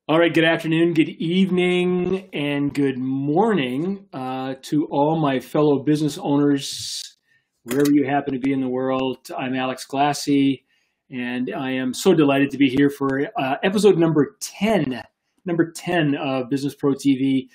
All right, good afternoon, good evening, and good morning to all my fellow business owners, wherever you happen to be in the world. I'm Alex Glassey, and I am so delighted to be here for episode number 10 of BusinessPRO TV.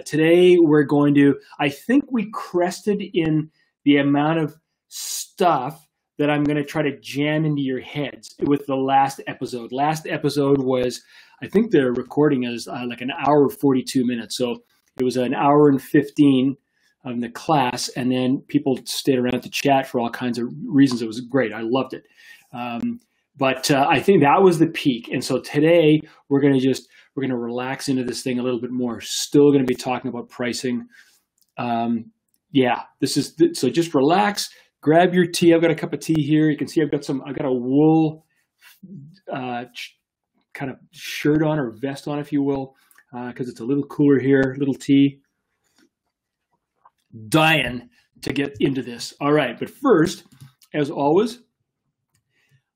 Today, we're going to, I think we crested in the amount of stuff that I'm going to try to jam into your heads with the last episode. Last episode was, I think the recording is like an hour 42 minutes. So it was an hour and 15 of the class, and then people stayed around to chat for all kinds of reasons. It was great. I loved it. But I think that was the peak. And so today we're going to relax into this thing a little bit more. Still going to be talking about pricing. So just relax. Grab your tea. I've got a cup of tea here. You can see I've got a wool kind of shirt on, or vest on, if you will, because it's a little cooler here. Little tea. Dying to get into this. All right, but first, as always,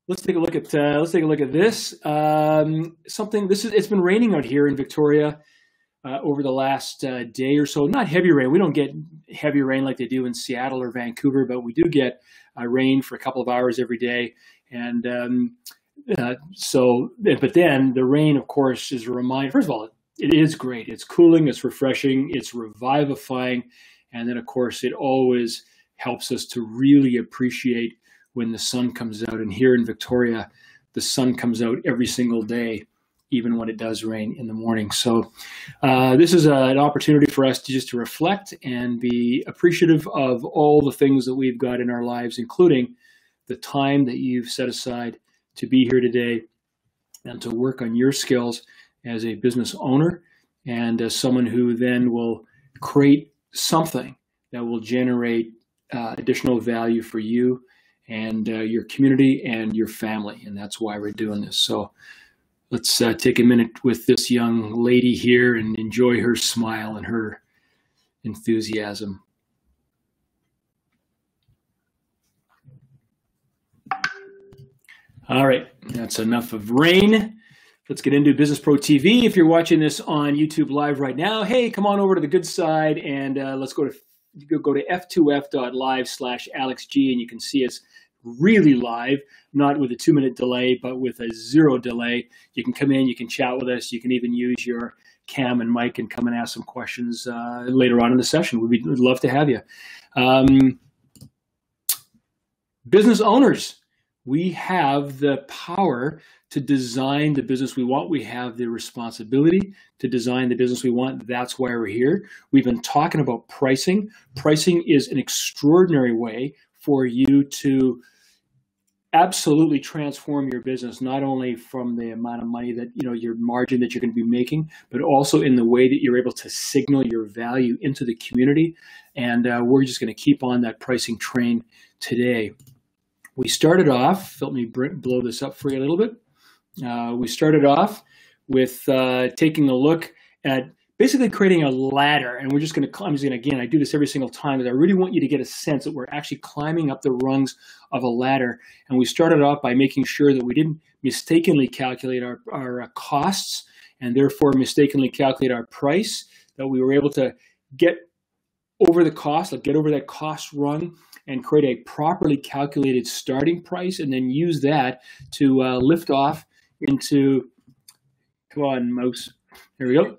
let's take a look at this. It's been raining out here in Victoria over the last day or so. Not heavy rain. We don't get heavy rain like they do in Seattle or Vancouver, but we do get rain for a couple of hours every day. And but then the rain, of course, is a reminder. First of all, it is great. It's cooling, it's refreshing, it's revivifying. And then, of course, it always helps us to really appreciate when the sun comes out. And here in Victoria, the sun comes out every single day, even when it does rain in the morning. So this is an opportunity for us to reflect and be appreciative of all the things that we've got in our lives, including the time that you've set aside to be here today and to work on your skills as a business owner and as someone who then will create something that will generate additional value for you and your community and your family. And that's why we're doing this. So let's take a minute with this young lady here and enjoy her smile and her enthusiasm. All right, that's enough of rain. Let's get into BusinessPRO TV. If you're watching this on YouTube Live right now, hey, come on over to the good side and let's go to f2f.live/AlexG, and you can see us really live, not with a 2-minute delay, but with a 0 delay. You can come in, you can chat with us. You can even use your cam and mic and come and ask some questions later on in the session. We'd love to have you. Business owners, we have the power to design the business we want. We have the responsibility to design the business we want. That's why we're here. We've been talking about pricing. Pricing is an extraordinary way for you to absolutely transform your business, not only from the amount of money that, your margin that you're going to be making, but also in the way that you're able to signal your value into the community. And we're just going to keep on that pricing train today. We started off, let me blow this up for you a little bit. We started off with taking a look at basically creating a ladder. And I'm just going to, again, I do this every single time, because I really want you to get a sense that we're actually climbing up the rungs of a ladder. And we started off by making sure that we didn't mistakenly calculate our costs and therefore mistakenly calculate our price, that we were able to get over the cost, get over that cost rung, and create a properly calculated starting price, and then use that to lift off into, come on, mouse, here we go.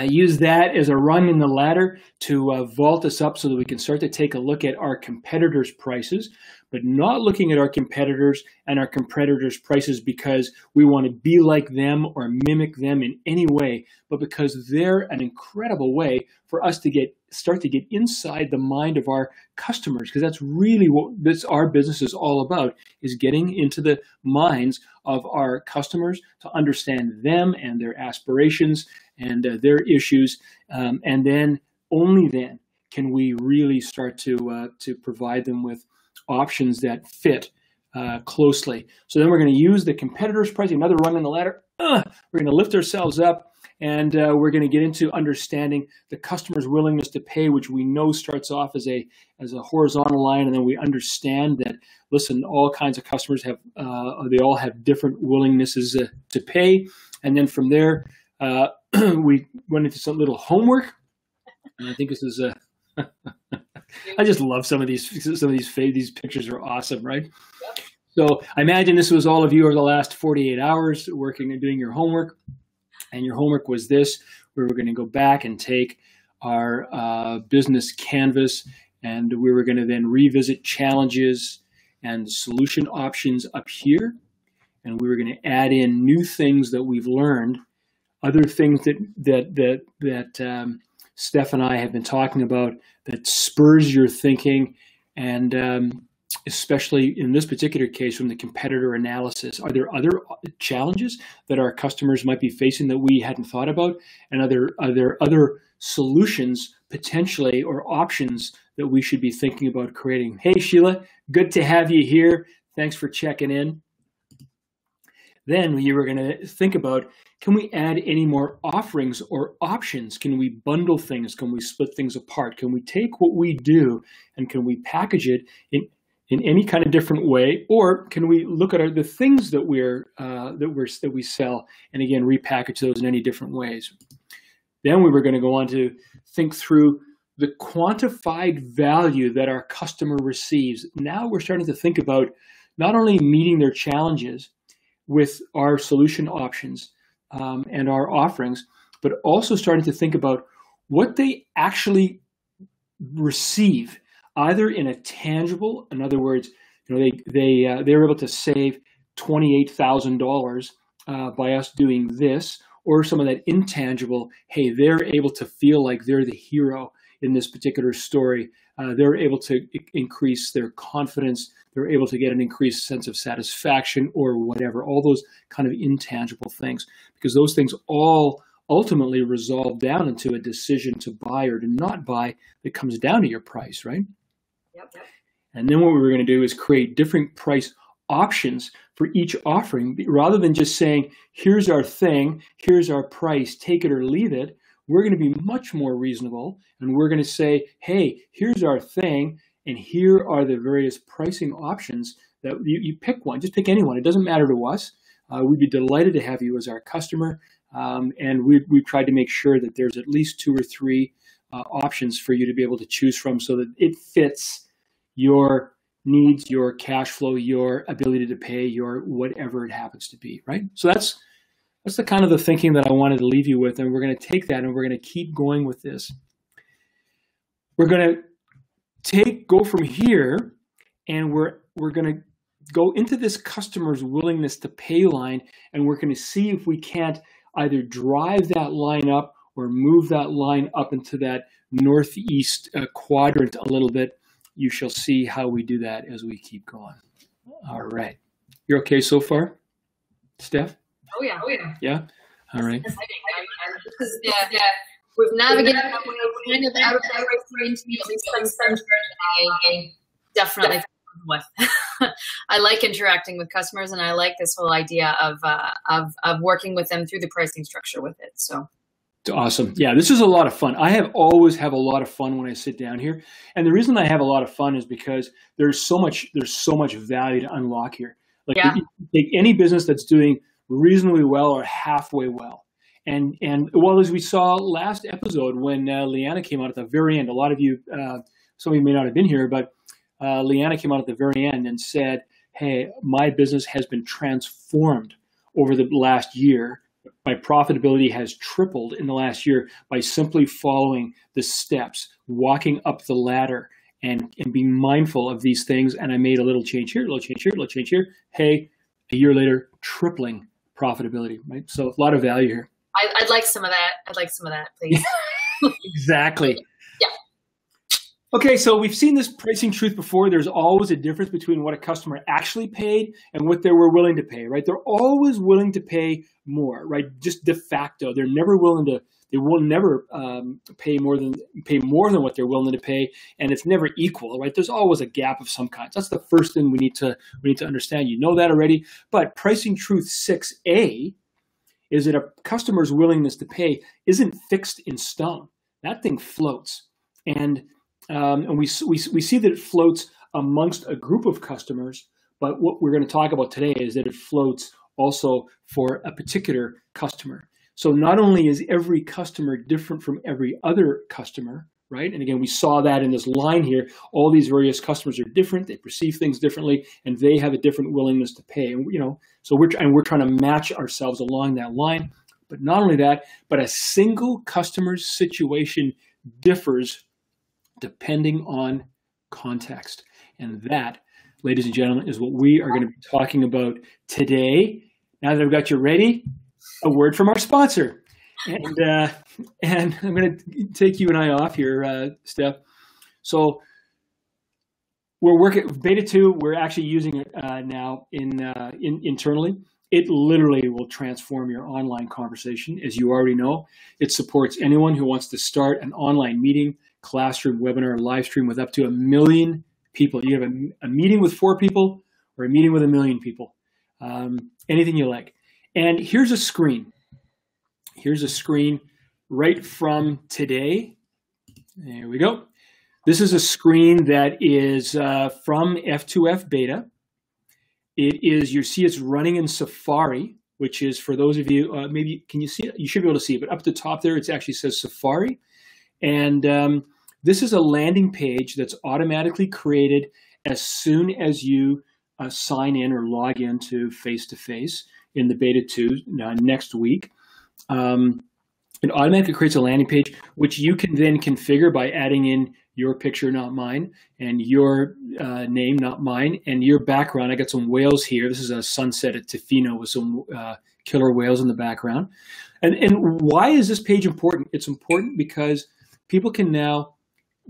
Use that as a rung in the ladder to vault us up so that we can start to take a look at our competitors' prices, but not looking at our competitors and our competitors' prices because we want to be like them or mimic them in any way, but because they're an incredible way for us to start to get inside the mind of our customers, because that's really what our business is all about, is getting into the minds of our customers to understand them and their aspirations and their issues, and then only then can we really start to provide them with options that fit closely. So then we're going to use the competitors' pricing, another rung on the ladder. We're going to lift ourselves up, and we're going to get into understanding the customer's willingness to pay, which we know starts off as a horizontal line, and then we understand that, listen, all kinds of customers have they all have different willingnesses to pay, And then from there, we went into some little homework. And I think this is I just love some of these these pictures are awesome, right? Yep. So I imagine this was all of you over the last 48 hours working and doing your homework. And your homework was this, where we're going to go back and take our business canvas, and we were going to then revisit challenges and solution options up here. And we were going to add in new things that we've learned, other things that Steph and I have been talking about that spurs your thinking, and especially in this particular case from the competitor analysis. Are there other challenges that our customers might be facing that we hadn't thought about? And are there other solutions potentially or options that we should be thinking about creating? Hey, Sheila, good to have you here. Thanks for checking in. Then you were going to think about, can we add any more offerings or options? Can we bundle things? Can we split things apart? Can we take what we do and can we package it in any kind of different way? Or can we look at the things that we sell and again repackage those in any different ways? Then we were going to go on to think through the quantified value that our customer receives. Now we're starting to think about not only meeting their challenges with our solution options and our offerings, but also starting to think about what they actually receive, either in a tangible, in other words, they were able to save $28,000 by us doing this, or some of that intangible, hey, they're able to feel like they're the hero in this particular story. They're able to increase their confidence. They're able to get an increased sense of satisfaction or whatever, all those kind of intangible things, because those things all ultimately resolve down into a decision to buy or to not buy that comes down to your price, right? Yep. And then what we were going to do is create different price options for each offering, rather than just saying, here's our thing, here's our price, take it or leave it. We're going to be much more reasonable, and we're going to say, hey, here's our thing, and here are the various pricing options that you pick one. Just pick anyone. It doesn't matter to us. We'd be delighted to have you as our customer, and we've tried to make sure that there's at least 2 or 3 options for you to be able to choose from so that it fits your needs, your cash flow, your ability to pay, your whatever it happens to be, right? So that's the kind of the thinking that I wanted to leave you with, and we're going to take that and we're going to keep going with this. We're going to go from here, and we're going to go into this customer's willingness to pay line, and we're going to see if we can't either drive that line up or move that line up into that northeast quadrant a little bit. You shall see how we do that as we keep going. All right. You're okay so far, Steph? Oh yeah. Yeah? All right. We've navigated kind of out of that range, at least some I definitely with. I like interacting with customers, and I like this whole idea of working with them through the pricing structure with it. So awesome. Yeah, this is a lot of fun. I always have a lot of fun when I sit down here. And the reason I have a lot of fun is because there's so much value to unlock here. Like, yeah. You take any business that's doing reasonably well or halfway well. And well, as we saw last episode when Leanna came out at the very end, a lot of you, some of you may not have been here, but Leanna came out at the very end and said, hey, my business has been transformed over the last year. My profitability has tripled in the last year by simply following the steps, walking up the ladder, and being mindful of these things. And I made a little change here, a little change here, a little change here. Hey, a year later, tripling profitability, right? So a lot of value here. I'd like some of that. I'd like some of that, please. Exactly. Yeah. Okay, so we've seen this pricing truth before. There's always a difference between what a customer actually paid and what they were willing to pay, right? They're always willing to pay more, right? Just de facto. They will never pay more than what they're willing to pay, and it's never equal, right? There's always a gap of some kind. That's the first thing we need to understand. You know that already. But pricing truth 6A is that a customer's willingness to pay isn't fixed in stone. That thing floats, and we see that it floats amongst a group of customers. But what we're going to talk about today is that it floats also for a particular customer. So not only is every customer different from every other customer, right? And again, we saw that in this line here. All these various customers are different. They perceive things differently, and they have a different willingness to pay. And so we're trying to match ourselves along that line. But not only that, but a single customer's situation differs depending on context. And that, ladies and gentlemen, is what we are going to be talking about today. Now that I've got you ready, a word from our sponsor. And I'm going to take you and I off here, Steph. So we're working beta 2. We're actually using it now internally. It literally will transform your online conversation, as you already know. It supports anyone who wants to start an online meeting, classroom, webinar, live stream with up to 1 million people. You have a meeting with 4 people or a meeting with 1 million people. Anything you like. And here's a screen. Here's a screen right from today. There we go. This is a screen that is from F2F beta. It is, you see it's running in Safari, which is, for those of you, maybe, can you see it? You should be able to see it, but up at the top there, it actually says Safari. And this is a landing page that's automatically created as soon as you sign in or log into face-to-face in the beta 2 next week. It automatically creates a landing page, which you can then configure by adding in your picture, not mine, and your name, not mine, and your background. I got some whales here. This is a sunset at Tofino with some killer whales in the background. And why is this page important? It's important because people can now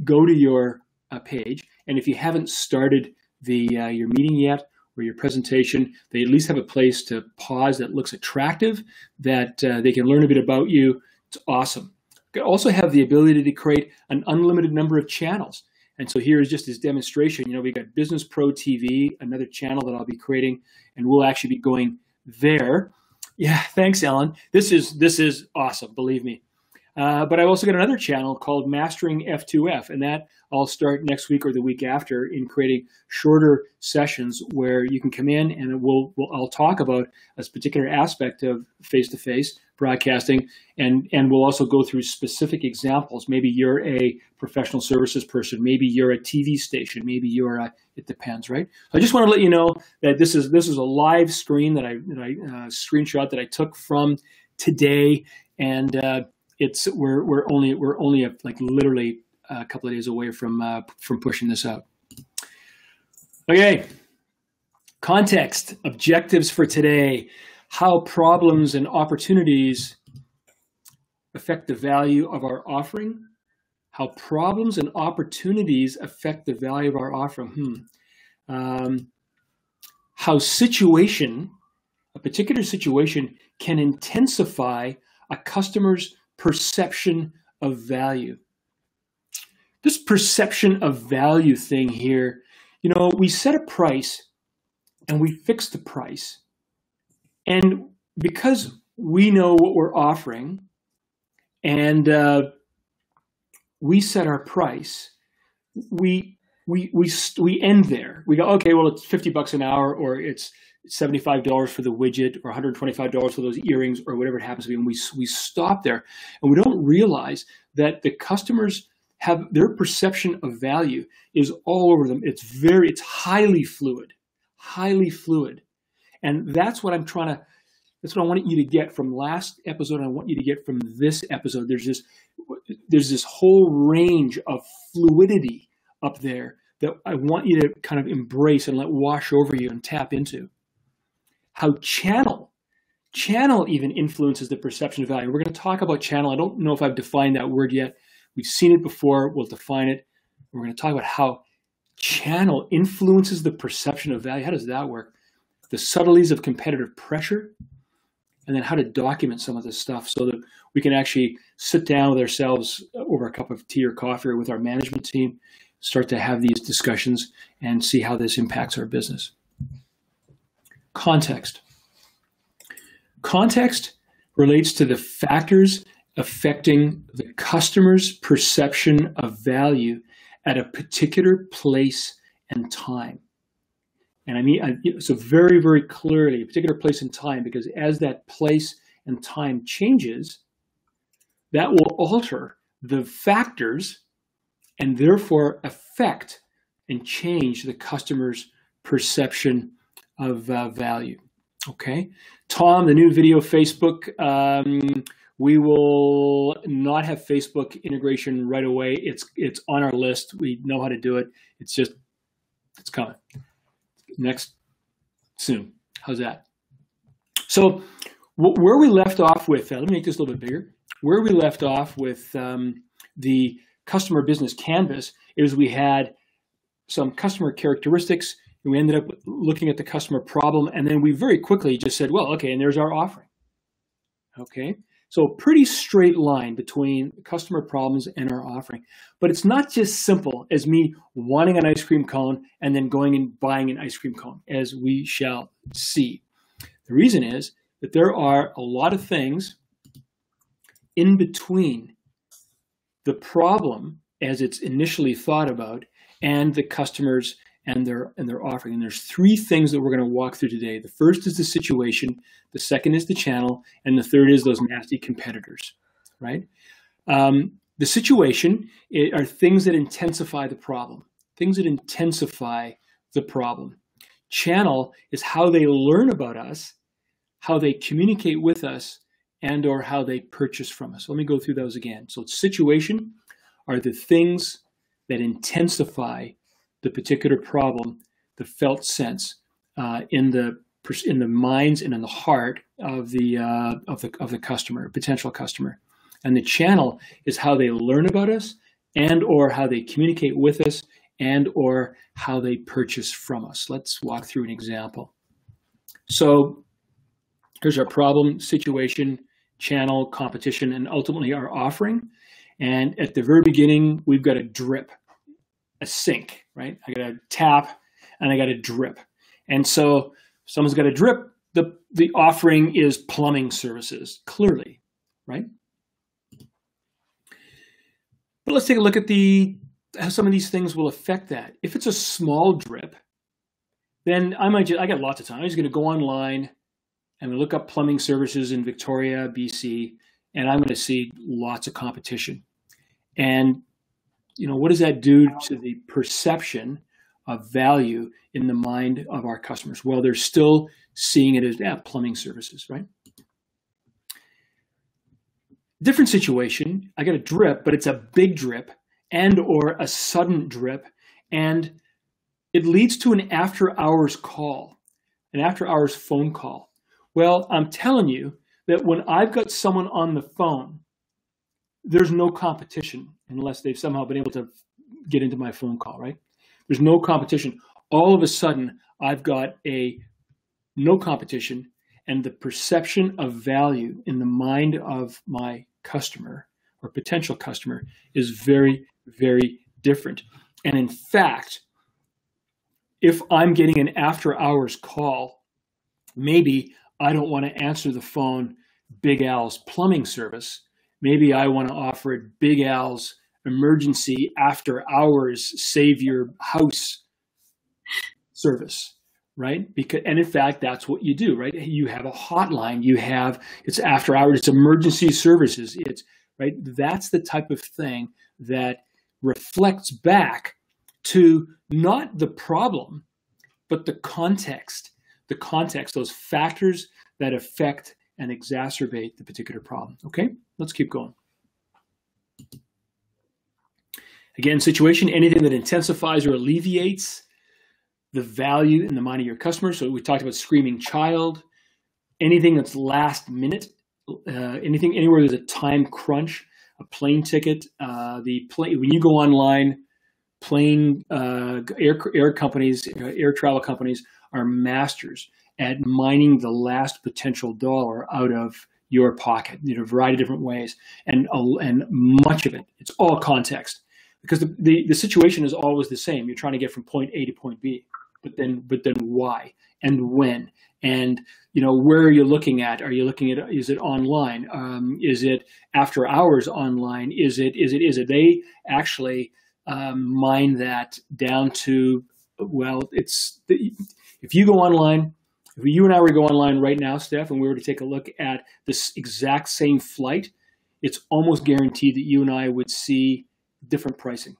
go to your page, and if you haven't started your meeting yet or your presentation, they at least have a place to pause that looks attractive, that they can learn a bit about you. It's awesome. You also have the ability to create an unlimited number of channels. And so here is just this demonstration. We got BusinessPRO TV, another channel that I'll be creating, and we'll actually be going there. Yeah, thanks, Ellen. This is awesome, believe me. But I've also got another channel called Mastering F2F, and that I'll start next week or the week after in creating shorter sessions where you can come in and I'll talk about a particular aspect of face-to-face broadcasting, and we'll also go through specific examples. Maybe you're a professional services person, maybe you're a TV station, maybe you're it depends, right? So I just want to let you know that this is a live screen that I screenshot that I took from today, and we're only like literally a couple of days away from pushing this out. Okay, context, objectives for today, how problems and opportunities affect the value of our offering, how problems and opportunities affect the value of our offering. How a particular situation can intensify a customer's perception of value. This perception of value thing here, we set a price and we fix the price. And because we know what we're offering and we set our price, we end there. We go, okay, well, it's $50 an hour, or it's $75 for the widget, or $125 for those earrings, or whatever it happens to be. And we stop there, and we don't realize that the customers have their perception of value is all over them. It's highly fluid, and that's what that's what I want you to get from last episode. And I want you to get from this episode. There's this whole range of fluidity up there that I want you to kind of embrace and let wash over you and tap into. How channel even influences the perception of value. We're going to talk about channel. I don't know if I've defined that word yet. We've seen it before. We'll define it. We're going to talk about how channel influences the perception of value. How does that work? The subtleties of competitive pressure, and then how to document some of this stuff so that we can actually sit down with ourselves over a cup of tea or coffee, or with our management team, start to have these discussions and see how this impacts our business. Context. Context relates to the factors affecting the customer's perception of value at a particular place and time. And I mean, so very, very clearly, a particular place and time, because as that place and time changes, that will alter the factors and therefore affect and change the customer's perception of value. Okay, Tom, the new video Facebook, we will not have Facebook integration right away. It's on our list. We know how to do it. It's coming. Next soon. How's that? So where we left off with, let me make this a little bit bigger. Where we left off with the customer business canvas is we had some customer characteristics, and we ended up looking at the customer problem, and then we very quickly just said, well, okay, and there's our offering. Okay, so a pretty straight line between customer problems and our offering. But it's not just simple as me wanting an ice cream cone and then going and buying an ice cream cone, as we shall see. The reason is that there are a lot of things in between the problem as it's initially thought about and the customers and their offering. And there's three things that we're going to walk through today. The first is the situation, the second is the channel, and the third is those nasty competitors, right? The situation are things that intensify the problem, things that intensify the problem. Channel is how they learn about us, how they communicate with us, and or how they purchase from us. Let me go through those again. So situation are the things that intensify the particular problem, the felt sense in the minds and in the heart of the customer, potential customer. And the channel is how they learn about us and or how they communicate with us and or how they purchase from us. Let's walk through an example. So here's our problem, situation, channel, competition, and ultimately our offering. And at the very beginning, we've got a drip, a sink, right? I got a tap and I got a drip. And so someone's got a drip, the offering is plumbing services, clearly, right? But let's take a look at how some of these things will affect that. If it's a small drip, then I got lots of time. I'm just gonna go online and look up plumbing services in Victoria, BC, and I'm gonna see lots of competition. And what does that do to the perception of value in the mind of our customers? Well, they're still seeing it as plumbing services, right? Different situation, I got a drip, but it's a big drip and or a sudden drip, and it leads to an after hours call, an after hours phone call. Well, I'm telling you that when I've got someone on the phone, there's no competition unless they've somehow been able to get into my phone call, right? There's no competition. All of a sudden, I've got no competition, and the perception of value in the mind of my customer or potential customer is very, very different. And in fact, if I'm getting an after hours call, maybe I don't want to answer the phone, Big Al's plumbing service. Maybe I want to offer it Big Al's emergency after hours save your house service, right? And in fact, that's what you do, right? You have a hotline, it's after hours, it's emergency services, right? That's the type of thing that reflects back to not the problem, but the context, those factors that affect and exacerbate the particular problem. Okay, let's keep going. Again, situation, anything that intensifies or alleviates the value in the mind of your customer. So we talked about screaming child, anything that's last minute, anywhere there's a time crunch, a plane ticket, when you go online, air companies, air travel companies are masters at mining the last potential dollar out of your pocket in a variety of different ways, and much of it, it's all context, because the situation is always the same. You're trying to get from point A to point B, but then why and when, and where are you looking at? Are you looking at, is it online? Is it after hours online? Is it they actually mine that down to, well, If you go online, if you and I were to go online right now, Steph, and we were to take a look at this exact same flight, it's almost guaranteed that you and I would see different pricing.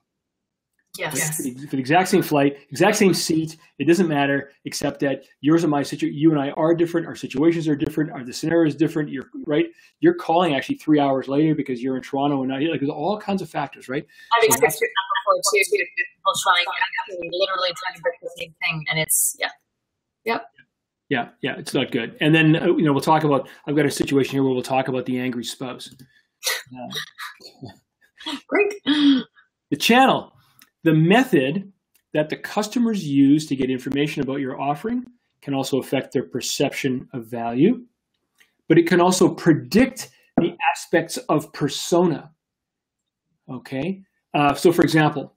Yes. For the exact same flight, exact same seat, it doesn't matter, except that yours and my situation, you and I are different, our situations are different, the scenario is different. You're right. You're calling actually 3 hours later because you're in Toronto and not here. Like, there's all kinds of factors, right? I've experienced that before too. People literally trying to book the same thing, and it's Yeah, it's not good. And then we'll talk about. I've got a situation here where we'll talk about the angry spouse. Great. The channel. The method that the customers use to get information about your offering can also affect their perception of value, but it can also predict the aspects of persona. Okay, so for example,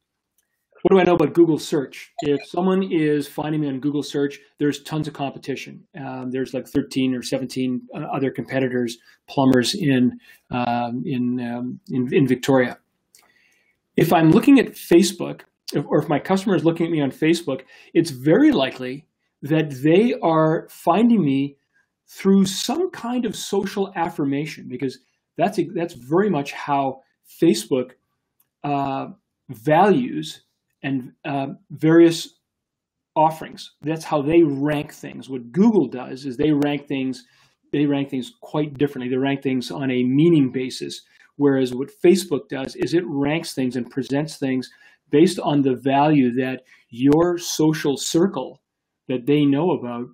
what do I know about Google search? If someone is finding me on Google search, there's tons of competition. There's like 13 or 17 other competitors, plumbers in Victoria. If I'm looking at Facebook, or if my customer is looking at me on Facebook, it's very likely that they are finding me through some kind of social affirmation, because that's very much how Facebook values and various offerings. That's how they rank things. What Google does is they rank things quite differently. They rank things on a meaning basis. Whereas what Facebook does is it ranks things and presents things based on the value that your social circle that they know about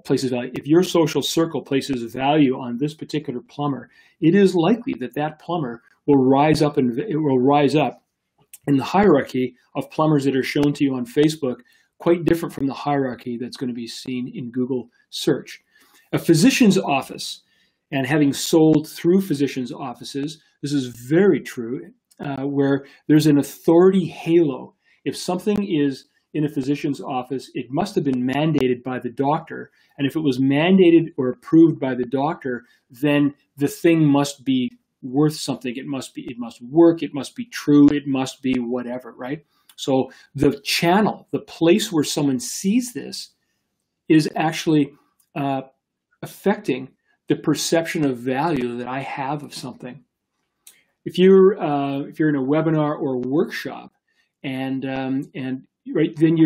places value. If your social circle places value on this particular plumber, it is likely that that plumber will rise up in the hierarchy of plumbers that are shown to you on Facebook, quite different from the hierarchy that's going to be seen in Google search. A physician's office, and having sold through physicians' offices, this is very true, where there's an authority halo. If something is in a physician's office, it must have been mandated by the doctor. And if it was mandated or approved by the doctor, then the thing must be worth something. It must work, it must be true, it must be whatever, right? So the channel, the place where someone sees this is actually affecting the perception of value that I have of something. If you're in a webinar or a workshop, and right, then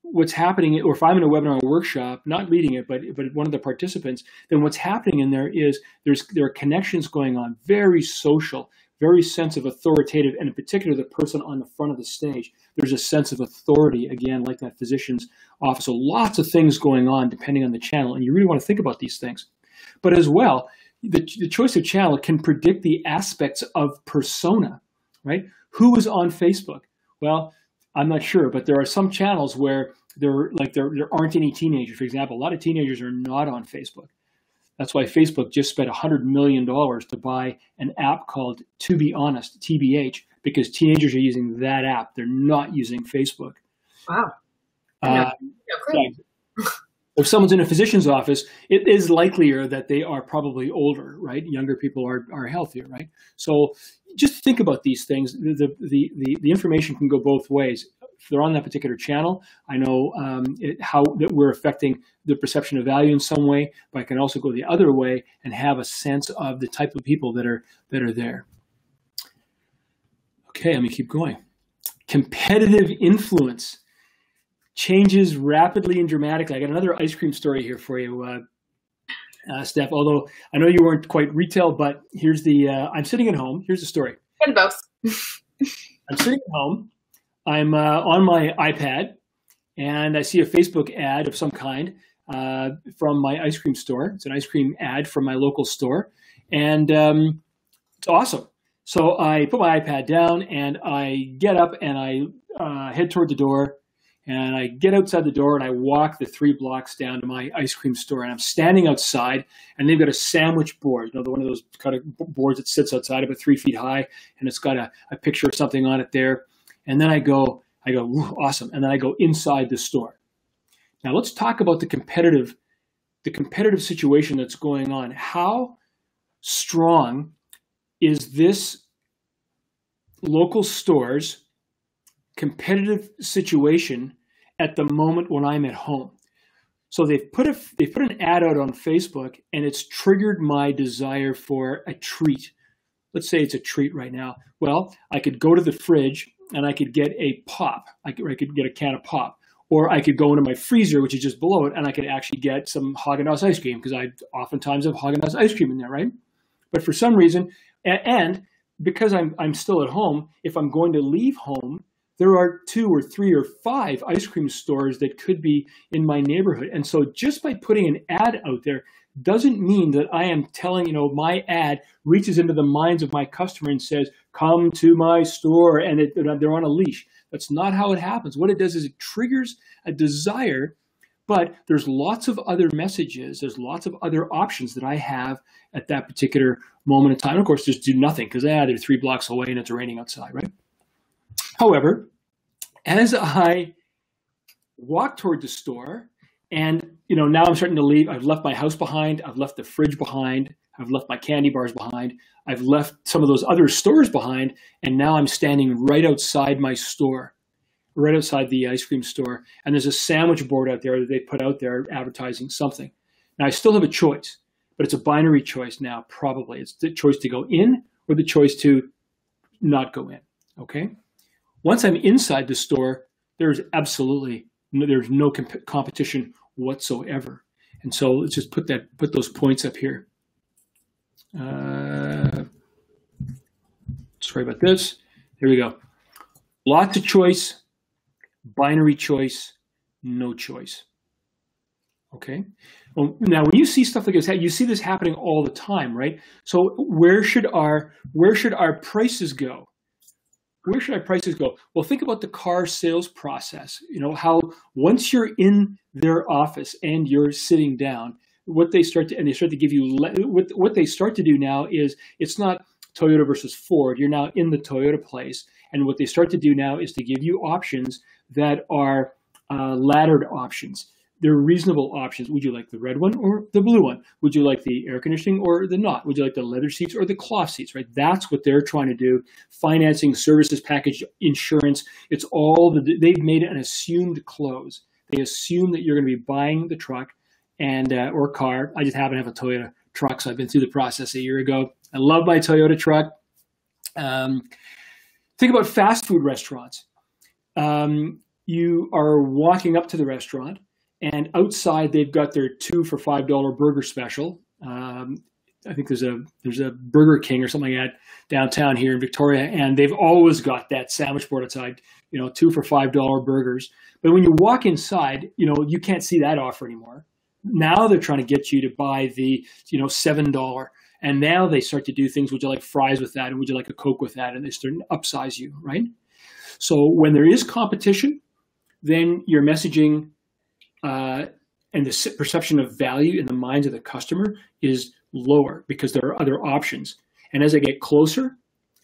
what's happening, or if I'm in a webinar or workshop, not leading it, but one of the participants, then what's happening in there is there are connections going on, very social, very sense of authoritative, and in particular, the person on the front of the stage, there's a sense of authority, again, like that physician's office. So lots of things going on depending on the channel, and you really want to think about these things. But as well, the choice of channel can predict the aspects of persona, right? Who is on Facebook? Well, I'm not sure, but there are some channels where there aren't any teenagers. For example, a lot of teenagers are not on Facebook. That's why Facebook just spent $100 million to buy an app called To Be Honest, TBH, because teenagers are using that app. They're not using Facebook. Wow. If someone's in a physician's office, it is likelier that they are probably older, right? Younger people are healthier, right? So just think about these things. The information can go both ways. If they're on that particular channel, I know how that we're affecting the perception of value in some way, but I can also go the other way and have a sense of the type of people that are there. Okay, let me keep going. Competitive influence changes rapidly and dramatically. I got another ice cream story here for you, Steph, although I know you weren't quite retail, but here's I'm sitting at home. Here's the story. And both. I'm sitting at home. I'm on my iPad, and I see a Facebook ad of some kind from my ice cream store. It's an ice cream ad from my local store, and it's awesome. So I put my iPad down, and I get up, and I head toward the door. And I get outside the door and I walk the 3 blocks down to my ice cream store. And I'm standing outside, and they've got a sandwich board, one of those kind of boards that sits outside about 3 feet high, and it's got a picture of something on it there. And then I go, awesome. And then I go inside the store. Now let's talk about the competitive situation that's going on. How strong is this local store's competitive situation at the moment when I'm at home? So they've put an ad out on Facebook, and it's triggered my desire for a treat. Let's say it's a treat right now. Well, I could go to the fridge and I could get a pop. I could get a can of pop. Or I could go into my freezer, which is just below it, and I could actually get some Haagen-Dazs ice cream, because I oftentimes have Haagen-Dazs ice cream in there, right? But for some reason, and because I'm still at home, if I'm going to leave home, there are 2 or 3 or 5 ice cream stores that could be in my neighborhood. And so just by putting an ad out there doesn't mean that I am telling, my ad reaches into the minds of my customer and says, come to my store, and they're on a leash. That's not how it happens. What it does is it triggers a desire, but there's lots of other messages. There's lots of other options that I have at that particular moment in time. Of course, just do nothing, because they're 3 blocks away and it's raining outside, right? However, as I walk toward the store, and now I'm starting to leave. I've left my house behind. I've left the fridge behind. I've left my candy bars behind. I've left some of those other stores behind, and now I'm standing right outside my store, right outside the ice cream store. And there's a sandwich board out there that they put out there advertising something. Now, I still have a choice, but it's a binary choice now, probably. It's the choice to go in or the choice to not go in, okay? Once I'm inside the store, there's no competition whatsoever. And so let's just put those points up here. Sorry about this. There we go. Lots of choice, binary choice, no choice. Okay. Well, now, when you see stuff like this, you see this happening all the time, right? So where should our prices go? Where should our prices go? Well, think about the car sales process. How once you're in their office and you're sitting down, what they start to give you, what they start to do now is, it's not Toyota versus Ford. You're now in the Toyota place. And what they start to do now is to give you options that are laddered options. They're reasonable options. Would you like the red one or the blue one? Would you like the air conditioning or the not? Would you like the leather seats or the cloth seats, right? That's what they're trying to do. Financing, services package, insurance. It's all, they've made it an assumed close. They assume that you're going to be buying the truck and or car. I just happen to have a Toyota truck, so I've been through the process a year ago. I love my Toyota truck. Think about fast food restaurants. You are walking up to the restaurant, and outside they've got their 2 for $5 burger special. I think there's a Burger King or something like that downtown here in Victoria, and they've always got that sandwich board outside, 2 for $5 burgers. But when you walk inside, you can't see that offer anymore. Now they're trying to get you to buy the, $7. And now they start to do things. Would you like fries with that? And would you like a Coke with that? And they start to upsize you, right? So when there is competition, then your messaging and the perception of value in the minds of the customer is lower, because there are other options. And as I get closer,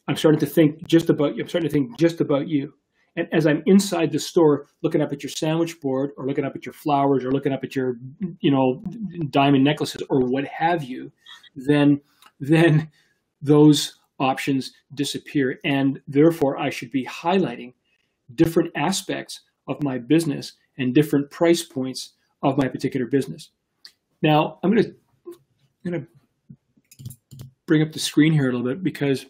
I'm starting to think just about you. I'm starting to think just about you. And as I'm inside the store, looking up at your sandwich board, or looking up at your flowers, or looking up at your, diamond necklaces, or what have you, then those options disappear. And therefore, I should be highlighting different aspects of my business and different price points of my particular business. Now, I'm going to bring up the screen here a little bit, because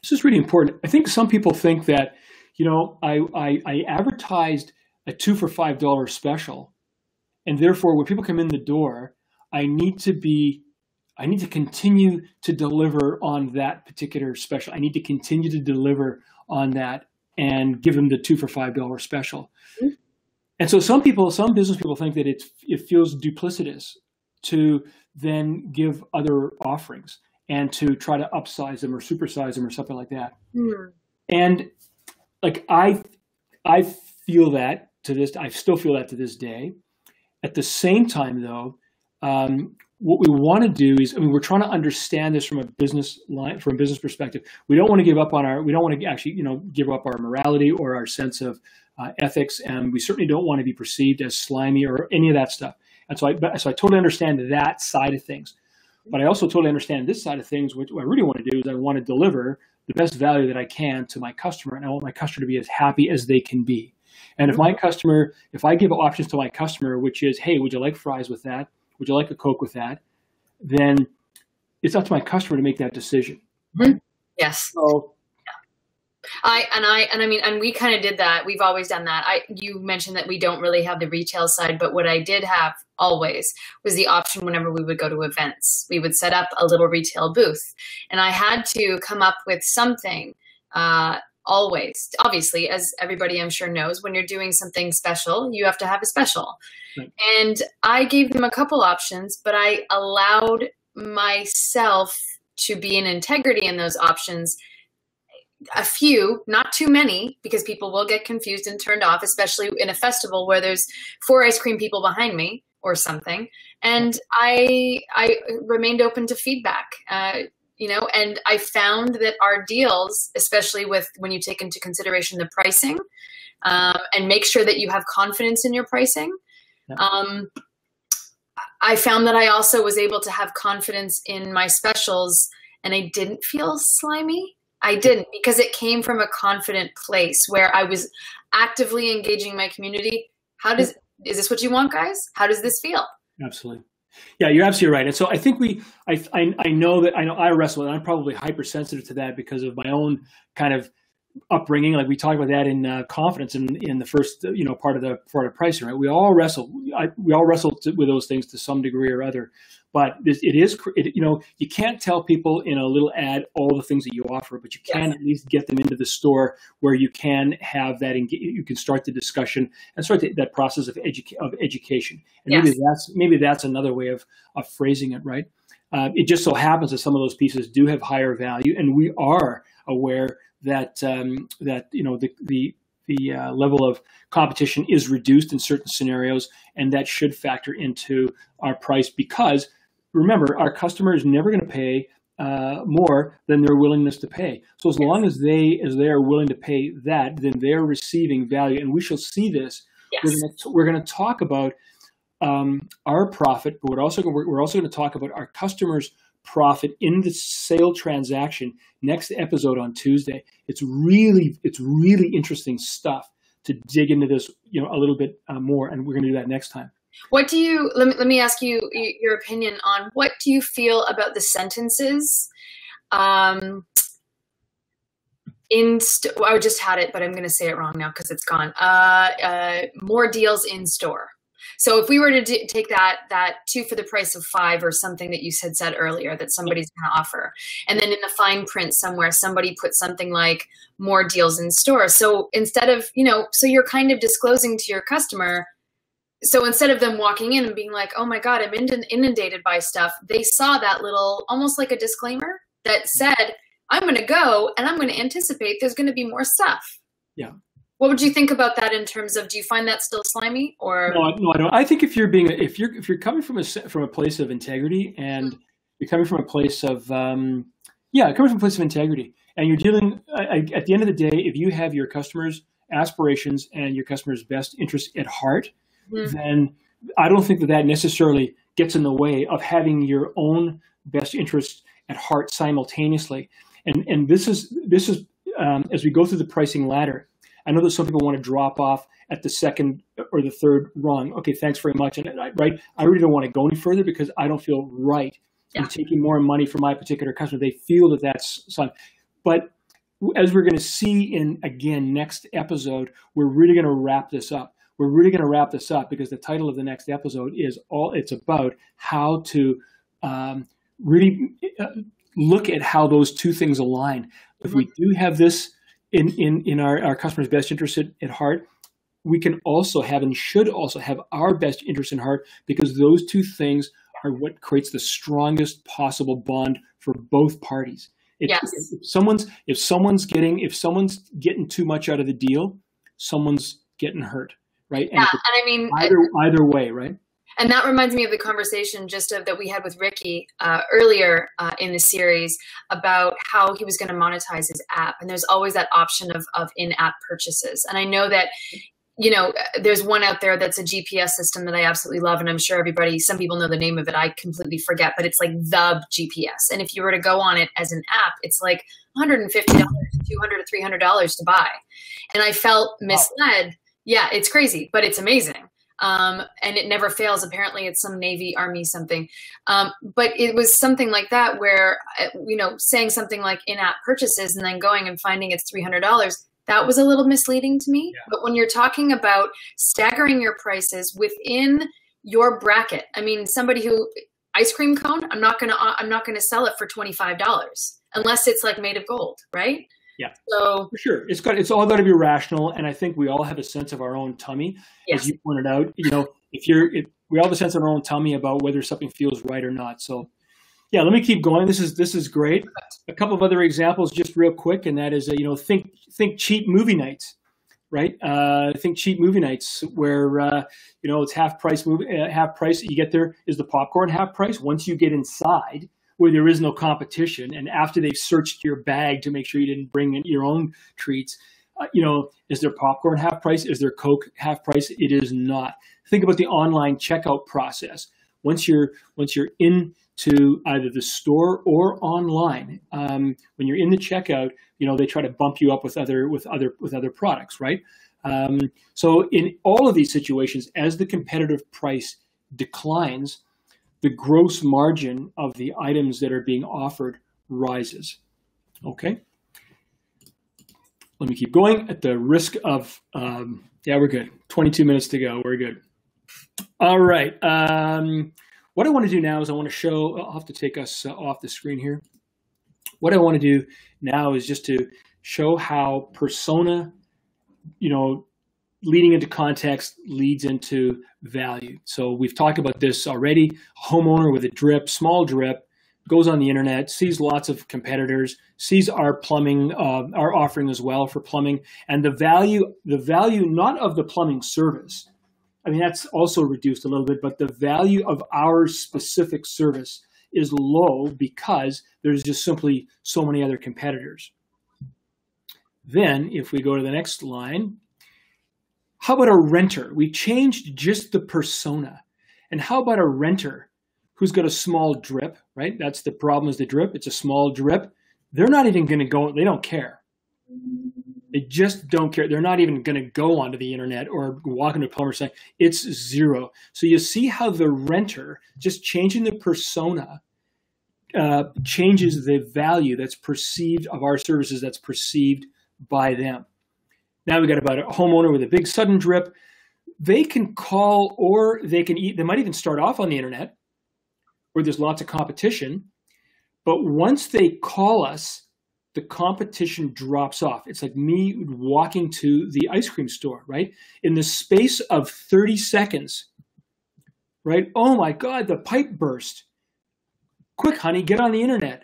this is really important. I think some people think that, I advertised a 2 for $5 special, and therefore when people come in the door, I need to continue to deliver on that particular special. I need to continue to deliver on that and give them the 2 for $5 special. Mm-hmm. And so some business people think that it feels duplicitous to then give other offerings and to try to upsize them or supersize them or something like that. Mm. And like I feel that I still feel that to this day. At the same time, though, what we want to do is, we're trying to understand this from a business perspective. We don't want to give up give up our morality or our sense of ethics, and we certainly don't want to be perceived as slimy or any of that stuff. And so I totally understand that side of things. But I also totally understand this side of things. What I really want to do is I want to deliver the best value that I can to my customer, and I want my customer to be as happy as they can be. And if I give options to my customer, which is, hey, would you like fries with that? Would you like a Coke with that? Then it's up to my customer to make that decision. Mm-hmm. Yes. So, and we kind of did that. We've always done that. You mentioned that we don't really have the retail side, but what I did have always was the option whenever we would go to events. We would set up a little retail booth, and I had to come up with something always. Obviously, as everybody I'm sure knows, when you're doing something special, you have to have a special. Right. And I gave them a couple options, but I allowed myself to be in integrity in those options. A few, not too many, because people will get confused and turned off, especially in a festival where there's 4 ice cream people behind me or something. And I remained open to feedback, and I found that our deals, especially when you take into consideration the pricing, and make sure that you have confidence in your pricing. Yeah. I found that I also was able to have confidence in my specials, and I didn't feel slimy. I didn't, because it came from a confident place where I was actively engaging my community. Is this what you want, guys? How does this feel? Absolutely. Yeah, you're absolutely right. And so I think I know I wrestle with it. I'm probably hypersensitive to that because of my own kind of upbringing. Like we talked about that in confidence in the first, part of pricing, right? We all wrestle with those things to some degree or other. But you can't tell people in a little ad all the things that you offer, but you can at least get them into the store where you can have that. You can start the discussion and start that process of education. And maybe that's another way of phrasing it, right? It just so happens that some of those pieces do have higher value, and we are aware that the level of competition is reduced in certain scenarios, and that should factor into our price because. Remember, our customer is never going to pay more than their willingness to pay. So as long as they are willing to pay that, then they're receiving value. And we shall see this. Yes. We're going to talk about our profit, but we're also going to talk about our customers' profit in the sale transaction next episode on Tuesday. It's really interesting stuff to dig into this a little bit more, and we're going to do that next time. What do you, let me ask you your opinion on what do you feel about the sentences I just had it, but I'm going to say it wrong now because it's gone. More deals in store. So if we were to take that 2 for the price of 5 or something that you said earlier that somebody's going to offer, and then in the fine print somewhere, somebody put something like more deals in store. So instead of, so you're kind of disclosing to your customer. So instead of them walking in and being like, oh my God, I'm inundated by stuff, they saw that little, almost like a disclaimer that said, I'm going to go and I'm going to anticipate there's going to be more stuff. Yeah. What would you think about that in terms of, do you find that still slimy or? No, I don't. I think if you're coming from a place of integrity and you're coming from a place of, integrity and you're dealing at the end of the day, if you have your customers' aspirations and your customers' best interests at heart, then I don't think that necessarily gets in the way of having your own best interests at heart simultaneously. And this is as we go through the pricing ladder, I know that some people want to drop off at the second or the third rung. Okay, thanks very much. And I really don't want to go any further because I don't feel right in taking more money from my particular customer. They feel that that's something. But as we're going to see in, again, next episode, we're really going to wrap this up. We're really going to wrap this up because the title of the next episode it's about how to really look at how those two things align. If we do have this in our customer's best interest at heart, we can also have and should also have our best interest in heart because those two things are what creates the strongest possible bond for both parties. If someone's getting too much out of the deal, someone's getting hurt. Right. Yeah, and I mean either way, right? And that reminds me of the conversation that we had with Ricky earlier in the series about how he was going to monetize his app. And there's always that option of in-app purchases. And I know that, there's one out there that's a GPS system that I absolutely love. And I'm sure some people know the name of it. I completely forget, but it's like the GPS. And if you were to go on it as an app, it's like $150, $200 to $300 to buy. And I felt misled. Yeah, it's crazy, but it's amazing. And it never fails. Apparently it's some Navy, Army, something. But it was something like that where, saying something like in-app purchases and then going and finding it's $300, that was a little misleading to me. Yeah. But when you're talking about staggering your prices within your bracket, I mean, somebody who ice cream cone, I'm not gonna sell it for $25 unless it's like made of gold, right? Yeah. So for sure, it's all got to be rational, and I think we all have a sense of our own tummy, yes. as you pointed out. We all have a sense of our own tummy about whether something feels right or not. So, yeah, let me keep going. This is great. A couple of other examples, just real quick, and that is think cheap movie nights, right? Think cheap movie nights where it's half price movie, half price. You get there, is the popcorn half price? Once you get inside, where there is no competition, and after they've searched your bag to make sure you didn't bring in your own treats, is there popcorn half price? Is there Coke half price? It is not. Think about the online checkout process. Once you're into either the store or online, when you're in the checkout, they try to bump you up with other products, right? So in all of these situations, as the competitive price declines, the gross margin of the items that are being offered rises. Okay. Let me keep going at the risk of, we're good. 22 minutes to go. We're good. All right. What I want to do now is I want to show, I'll have to take us off the screen here. What I want to do now is just to show how persona, leading into context leads into value. So we've talked about this already. A homeowner with a drip, small drip, goes on the internet, sees lots of competitors, sees our plumbing, our offering as well for plumbing, and the value not of the plumbing service. I mean, that's also reduced a little bit, but the value of our specific service is low because there's just simply so many other competitors. Then if we go to the next line, how about a renter? We changed just the persona. And how about a renter who's got a small drip, right? That's the problem, is the drip. It's a small drip. They're not even going to go, they don't care. They just don't care. They're not even going to go onto the internet or walk into a plumber saying it's zero. So you see how the renter, just changing the persona, changes the value that's perceived of our services, that's perceived by them. Now we got about a homeowner with a big sudden drip. They can call, or they might even start off on the internet where there's lots of competition. But once they call us, the competition drops off. It's like me walking to the ice cream store, right? In the space of 30 seconds, right? Oh my God, the pipe burst. Quick, honey, get on the internet.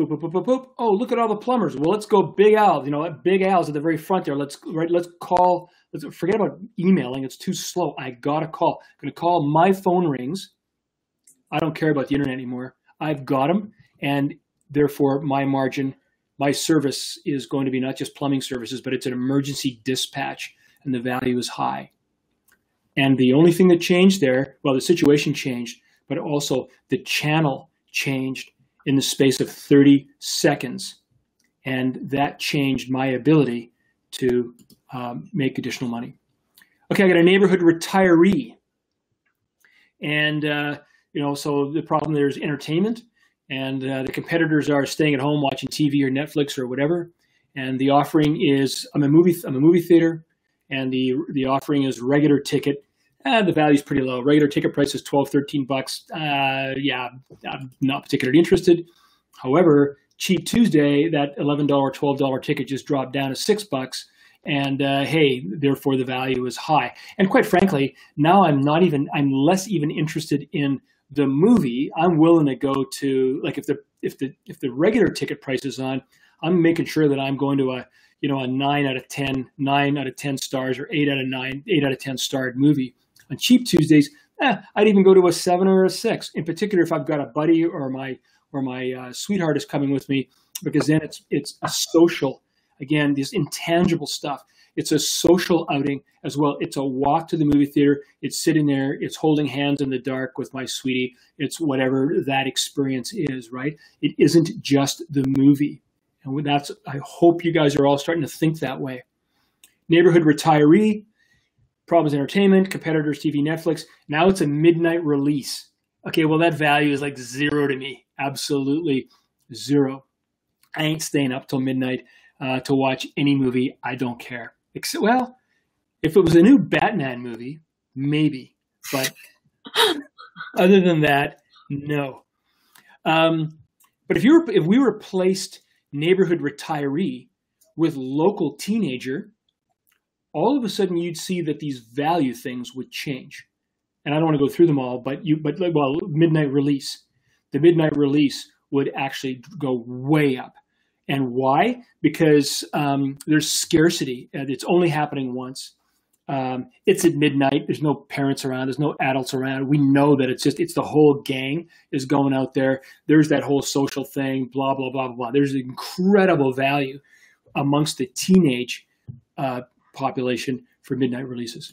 Boop, boop, boop, boop, boop. Oh, look at all the plumbers. Well, let's go Big Al. Big Al's at the very front there. Let's call. Let's forget about emailing. It's too slow. I got to call. I'm going to call. My phone rings. I don't care about the internet anymore. I've got them. And therefore, my margin, my service is going to be not just plumbing services, but it's an emergency dispatch, and the value is high. And the only thing that changed there, well, the situation changed, but also the channel changed in the space of 30 seconds. And that changed my ability to make additional money. Okay, I got a neighborhood retiree. And, so the problem there is entertainment. And the competitors are staying at home watching TV or Netflix or whatever. And the offering is, I'm a movie theater, and the offering is regular ticket. The value is pretty low. Regular ticket price is $12, $13. Yeah, I'm not particularly interested. However, Cheap Tuesday, that $11, $12 ticket just dropped down to $6. And hey, therefore the value is high. And quite frankly, now I'm less even interested in the movie. I'm willing to go to, like, if the regular ticket price is on, I'm making sure that I'm going to a 9 out of 10 stars, or 8 out of 10 starred movie. On Cheap Tuesdays, I'd even go to a 7 or a 6. In particular, if I've got a buddy or my sweetheart is coming with me, because then it's a social, again, this intangible stuff. It's a social outing as well. It's a walk to the movie theater. It's sitting there. It's holding hands in the dark with my sweetie. It's whatever that experience is, right? It isn't just the movie. And I hope you guys are all starting to think that way. Neighborhood retiree. Problems Entertainment, competitors TV, Netflix. Now it's a midnight release. Okay, well, that value is like zero to me. Absolutely zero. I ain't staying up till midnight to watch any movie. I don't care. Except, well, if it was a new Batman movie, maybe. But other than that, no. But if we replaced neighborhood retiree with local teenager, all of a sudden you'd see that these value things would change. And I don't want to go through them all, but midnight release. The midnight release would actually go way up. And why? Because there's scarcity. And it's only happening once. It's at midnight. There's no parents around. There's no adults around. We know that it's the whole gang is going out there. There's that whole social thing, blah, blah, blah, blah, blah. There's incredible value amongst the teenage population for midnight releases.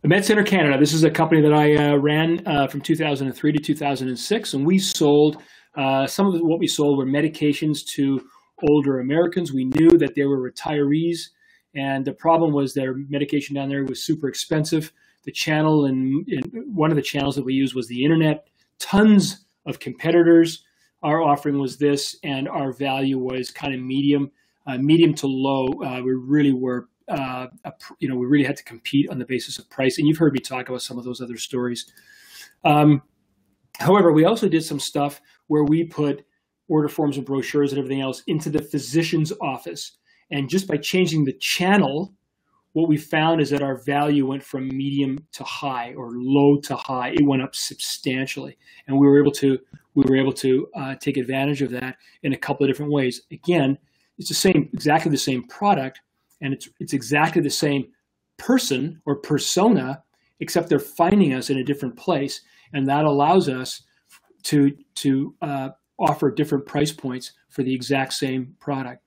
MedCenter Canada, this is a company that I ran from 2003 to 2006, and we sold, some of what we sold were medications to older Americans. We knew that they were retirees, and the problem was their medication down there was super expensive. The channel, and one of the channels that we used was the internet, tons of competitors. Our offering was this, and our value was kind of medium to low. We really were, we really had to compete on the basis of price. And you've heard me talk about some of those other stories. However, we also did some stuff where we put order forms and brochures and everything else into the physician's office. And just by changing the channel, what we found is that our value went from medium to high or low to high. It went up substantially. And we were able to take advantage of that in a couple of different ways. Again, it's exactly the same product, and it's exactly the same person or persona, except they're finding us in a different place, and that allows us to offer different price points for the exact same product.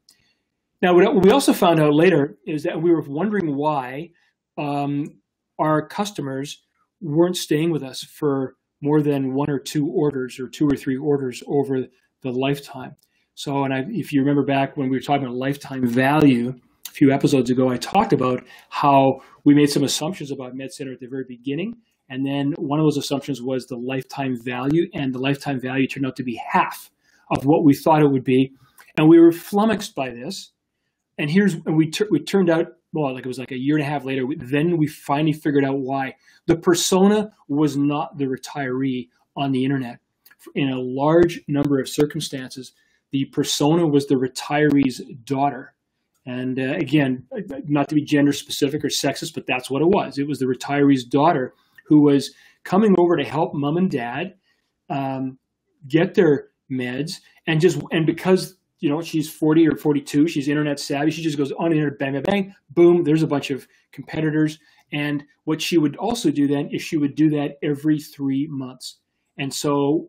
Now, what we also found out later is that we were wondering why our customers weren't staying with us for more than one or two orders or two or three orders over the lifetime. So, if you remember back when we were talking about lifetime value a few episodes ago, I talked about how we made some assumptions about MedCenter at the very beginning. And then one of those assumptions was the lifetime value, and the lifetime value turned out to be half of what we thought it would be. And we were flummoxed by this. And we turned out, well, like it was like a year and a half later, then we finally figured out why. The persona was not the retiree on the internet. In a large number of circumstances, the persona was the retiree's daughter. And again, not to be gender specific or sexist, but that's what it was. It was the retiree's daughter who was coming over to help mom and dad get their meds. And because, she's 40 or 42, she's internet savvy, she just goes on the internet, bang, bang, bang, boom, there's a bunch of competitors. And what she would also do then is she would do that every 3 months. And so,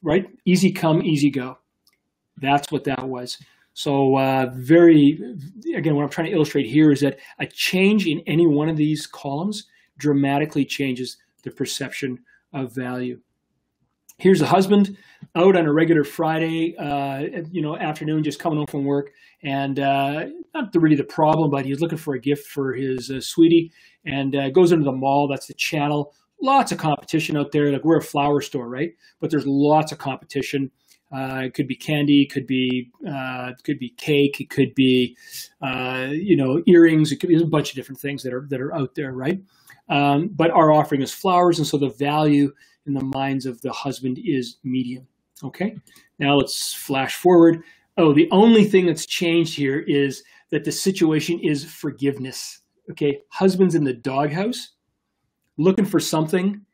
right, easy come, easy go. That's what that was. So again, what I'm trying to illustrate here is that a change in any one of these columns dramatically changes the perception of value. Here's the husband out on a regular Friday, afternoon, just coming home from work, and not really the problem, but he's looking for a gift for his sweetie, and goes into the mall. That's the channel. Lots of competition out there. Like, we're a flower store, right? But there's lots of competition. It could be candy, it could be cake, it could be earrings. It could be a bunch of different things that are out there, right? But our offering is flowers, and so the value in the minds of the husband is medium. Okay, now let's flash forward. Oh, the only thing that's changed here is that the situation is forgiveness. Okay, husband's in the doghouse, looking for something,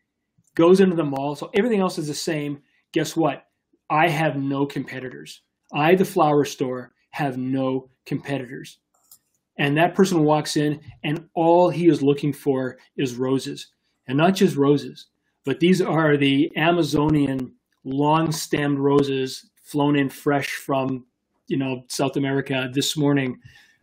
goes into the mall. So everything else is the same. Guess what? I have no competitors. I, the flower store, have no competitors. And that person walks in, and all he is looking for is roses. And not just roses, but these are the Amazonian long-stemmed roses flown in fresh from, South America this morning.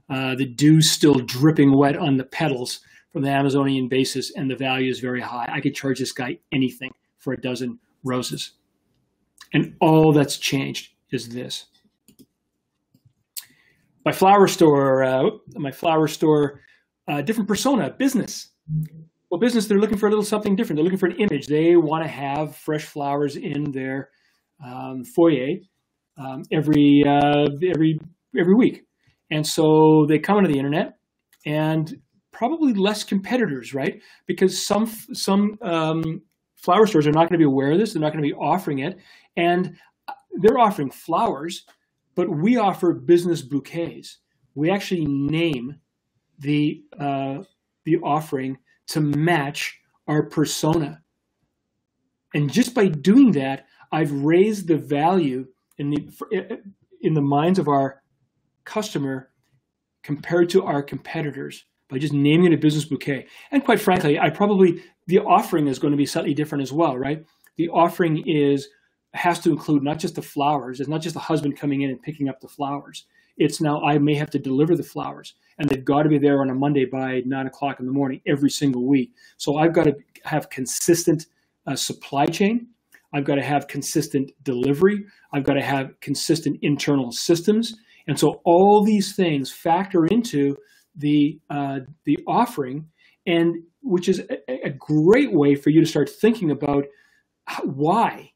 The dew's still dripping wet on the petals from the Amazonian basis, and the value is very high. I could charge this guy anything for a dozen roses. And all that's changed is this. My flower store Different persona, business. Well, business, they're looking for a little something different. They're looking for an image. They want to have fresh flowers in their foyer every week. And so they come onto the internet, and probably less competitors, right? Because some flower stores are not going to be aware of this. They're not going to be offering it. And they're offering flowers, but we offer business bouquets. We actually name the offering to match our persona. And just by doing that, I've raised the value in the minds of our customer compared to our competitors by just naming it a business bouquet. And quite frankly, the offering is going to be slightly different as well, right? The offering has to include not just the flowers. It's not just the husband coming in and picking up the flowers. It's now I may have to deliver the flowers, and they've got to be there on a Monday by 9 o'clock in the morning every single week. So I've got to have consistent supply chain. I've got to have consistent delivery. I've got to have consistent internal systems. And so all these things factor into the offering, and which is a great way for you to start thinking about why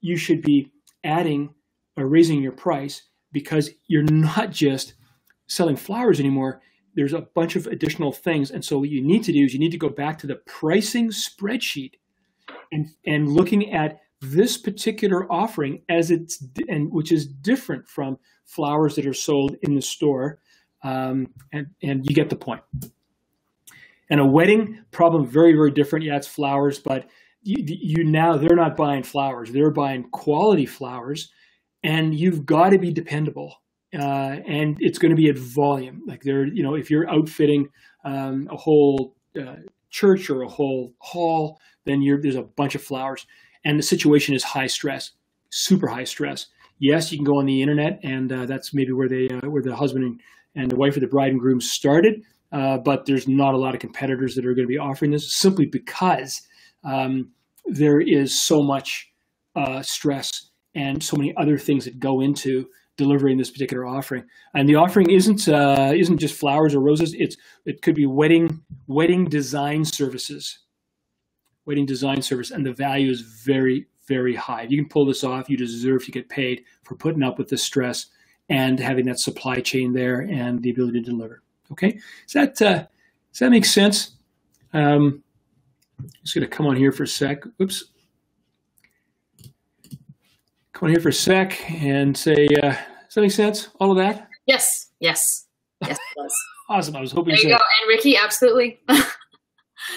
you should be adding or raising your price, because you're not just selling flowers anymore. There's a bunch of additional things. And so what you need to do is you need to go back to the pricing spreadsheet and looking at this particular offering which is different from flowers that are sold in the store. And you get the point. And a wedding, problem very, very different. Yeah, it's flowers, but they're not buying flowers. They're buying quality flowers, and you've got to be dependable. And it's going to be at volume. Like if you're outfitting a whole church or a whole hall, then there's a bunch of flowers, and the situation is high stress, super high stress. Yes, you can go on the internet, and that's maybe where the husband and the wife of the bride and groom started. But there's not a lot of competitors that are going to be offering this, simply because there is so much stress and so many other things that go into delivering this particular offering. And the offering isn't just flowers or roses. It could be wedding design services, and the value is very, very high. If you can pull this off, you deserve to get paid for putting up with the stress and having that supply chain there and the ability to deliver. Okay, does that make sense? I'm just going to come on here for a sec. Oops. Come on here for a sec and say, does that make sense? All of that? Yes, it does. Awesome. I was hoping there you go. And Ricky, absolutely.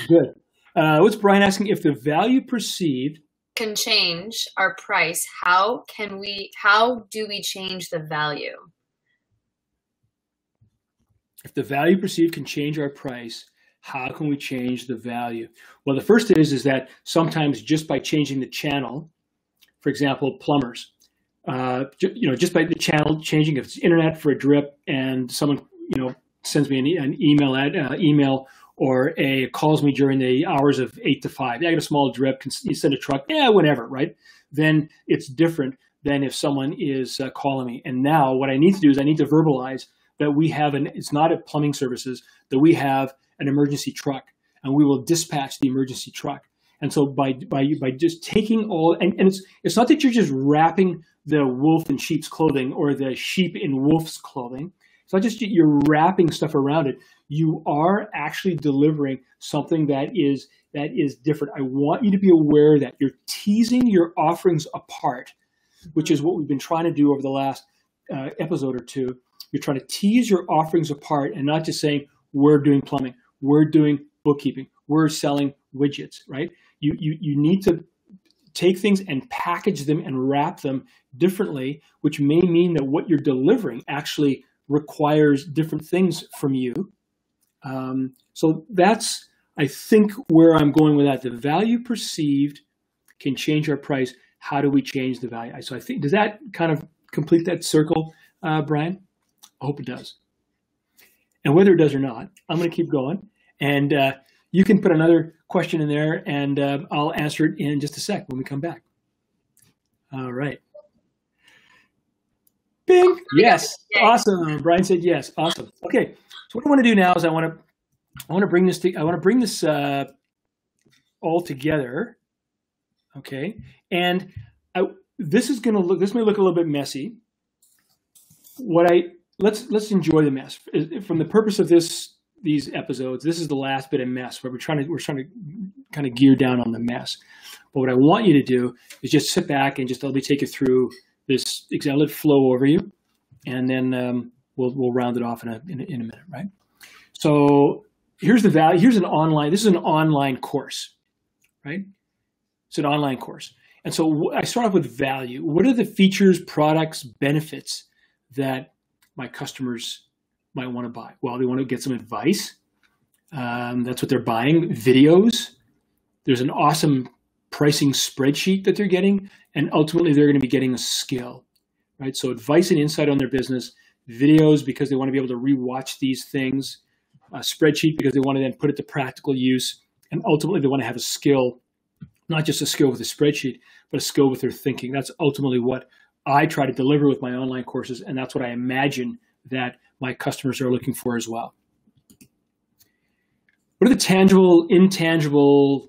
Good. What's Brian asking? If the value perceived can change our price, how do we change the value? If the value perceived can change our price, how can we change the value? Well, the first is that sometimes just by changing the channel, for example, plumbers, just by the channel changing, if it's internet for a drip and someone, sends me an email or calls me during the hours of 8 to 5, I got a small drip, you send a truck, whatever, right? Then it's different than if someone is calling me. And now what I need to do is I need to verbalize that we have it's not at plumbing services, that we have an emergency truck, and we will dispatch the emergency truck. And so by just taking all, and it's not that you're just wrapping the wolf in sheep's clothing or the sheep in wolf's clothing. It's not just you're wrapping stuff around it. You are actually delivering something that is different. I want you to be aware that you're teasing your offerings apart, which is what we've been trying to do over the last episode or two. You're trying to tease your offerings apart and not just saying, we're doing plumbing, we're doing bookkeeping, we're selling widgets, right? You need to take things and package them and wrap them differently, which may mean that what you're delivering actually requires different things from you. So that's, I think, where I'm going with that. The value perceived can change our price. How do we change the value? So I think, does that kind of complete that circle, Brian? I hope it does. And whether it does or not, I'm going to keep going. And you can put another question in there, and I'll answer it in just a sec when we come back. All right. Bing. Yes. Awesome. Brian said yes. Awesome. Okay. So what I want to do now is I want to bring this all together. Okay. And this may look a little bit messy. Let's enjoy the mess. From the purpose of these episodes, this is the last bit of mess where we're trying to kind of gear down on the mess. But what I want you to do is just sit back and let me take you through this example, let it flow over you, and then we'll round it off in a minute, right? So here's the value. This is an online course, right? It's an online course. And so I start off with value. What are the features, products, benefits that my customers might want to buy? Well, they want to get some advice. That's what they're buying. Videos. There's an awesome pricing spreadsheet that they're getting. And ultimately, they're going to be getting a skill, right? So advice and insight on their business. Videos because they want to be able to rewatch these things. A spreadsheet because they want to then put it to practical use. And ultimately, they want to have a skill, not just a skill with a spreadsheet, but a skill with their thinking. That's ultimately what I try to deliver with my online courses, and that's what I imagine that my customers are looking for as well. What are the tangible, intangible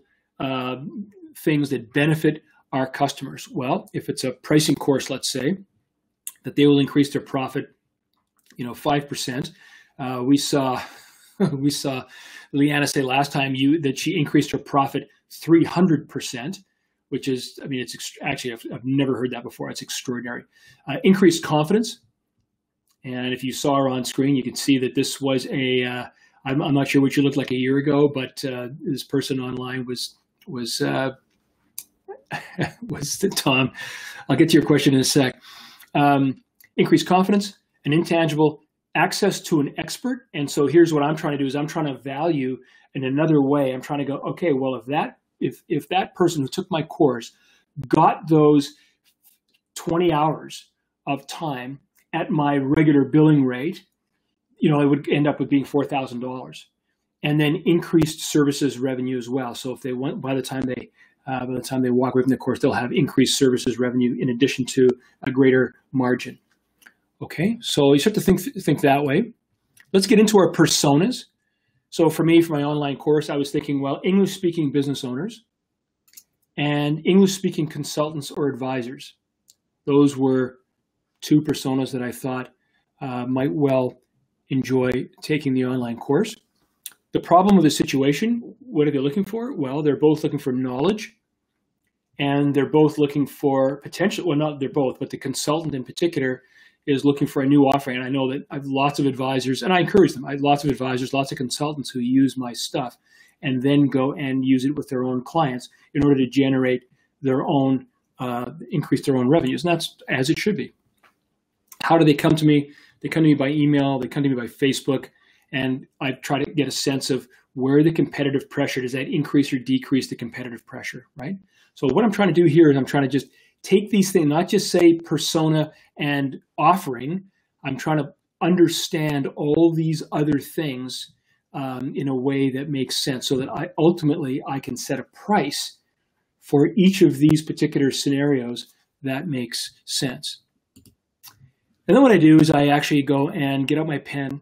things that benefit our customers? Well, if it's a pricing course, let's say, that they will increase their profit, 5%. We saw Leanna say last time that she increased her profit 300%, which is, actually, I've never heard that before. It's extraordinary. Increased confidence. And if you saw her on screen, you can see that this was I'm not sure what you looked like a year ago, but this person online was Tom. I'll get to your question in a sec. Increased confidence, an intangible, access to an expert. And so here's what I'm trying to do is I'm trying to value in another way. I'm trying to go, okay, well, if that person who took my course got those 20 hours of time at my regular billing rate, it would end up with being $4,000, and then increased services revenue as well. So if they went, by the time they walk away from the course, they'll have increased services revenue in addition to a greater margin. Okay, so you start to think that way. Let's get into our personas. So for me, for my online course, I was thinking, well, English-speaking business owners and English-speaking consultants or advisors. Those were two personas that I thought might well enjoy taking the online course. The problem with the situation, what are they looking for? Well, they're both looking for knowledge, and they're both looking for potential. Well, not they're both, but the consultant in particular is looking for a new offering. And I know that I have lots of advisors, and I encourage them. I have lots of advisors, lots of consultants who use my stuff and then go and use it with their own clients in order to generate their own, increase their own revenues. And that's as it should be. How do they come to me? They come to me by email. They come to me by Facebook. And I try to get a sense of where the competitive pressure, does that increase or decrease the competitive pressure, right? So what I'm trying to do here is I'm trying to just take these things, not just say persona and offering. I'm trying to understand all these other things in a way that makes sense so that I can set a price for each of these particular scenarios that makes sense. And then what I do is I actually go and get out my pen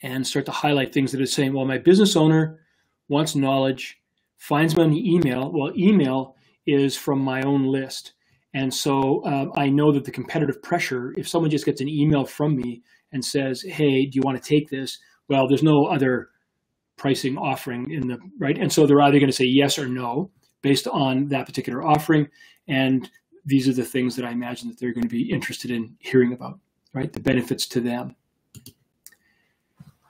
and start to highlight things that are saying, well, my business owner wants knowledge, finds me on the email. Well, email is from my own list. And so I know that the competitive pressure, if someone just gets an email from me and says, hey, do you want to take this? Well, there's no other pricing offering right? And so they're either going to say yes or no based on that particular offering. And these are the things that I imagine that they're going to be interested in hearing about, right? The benefits to them.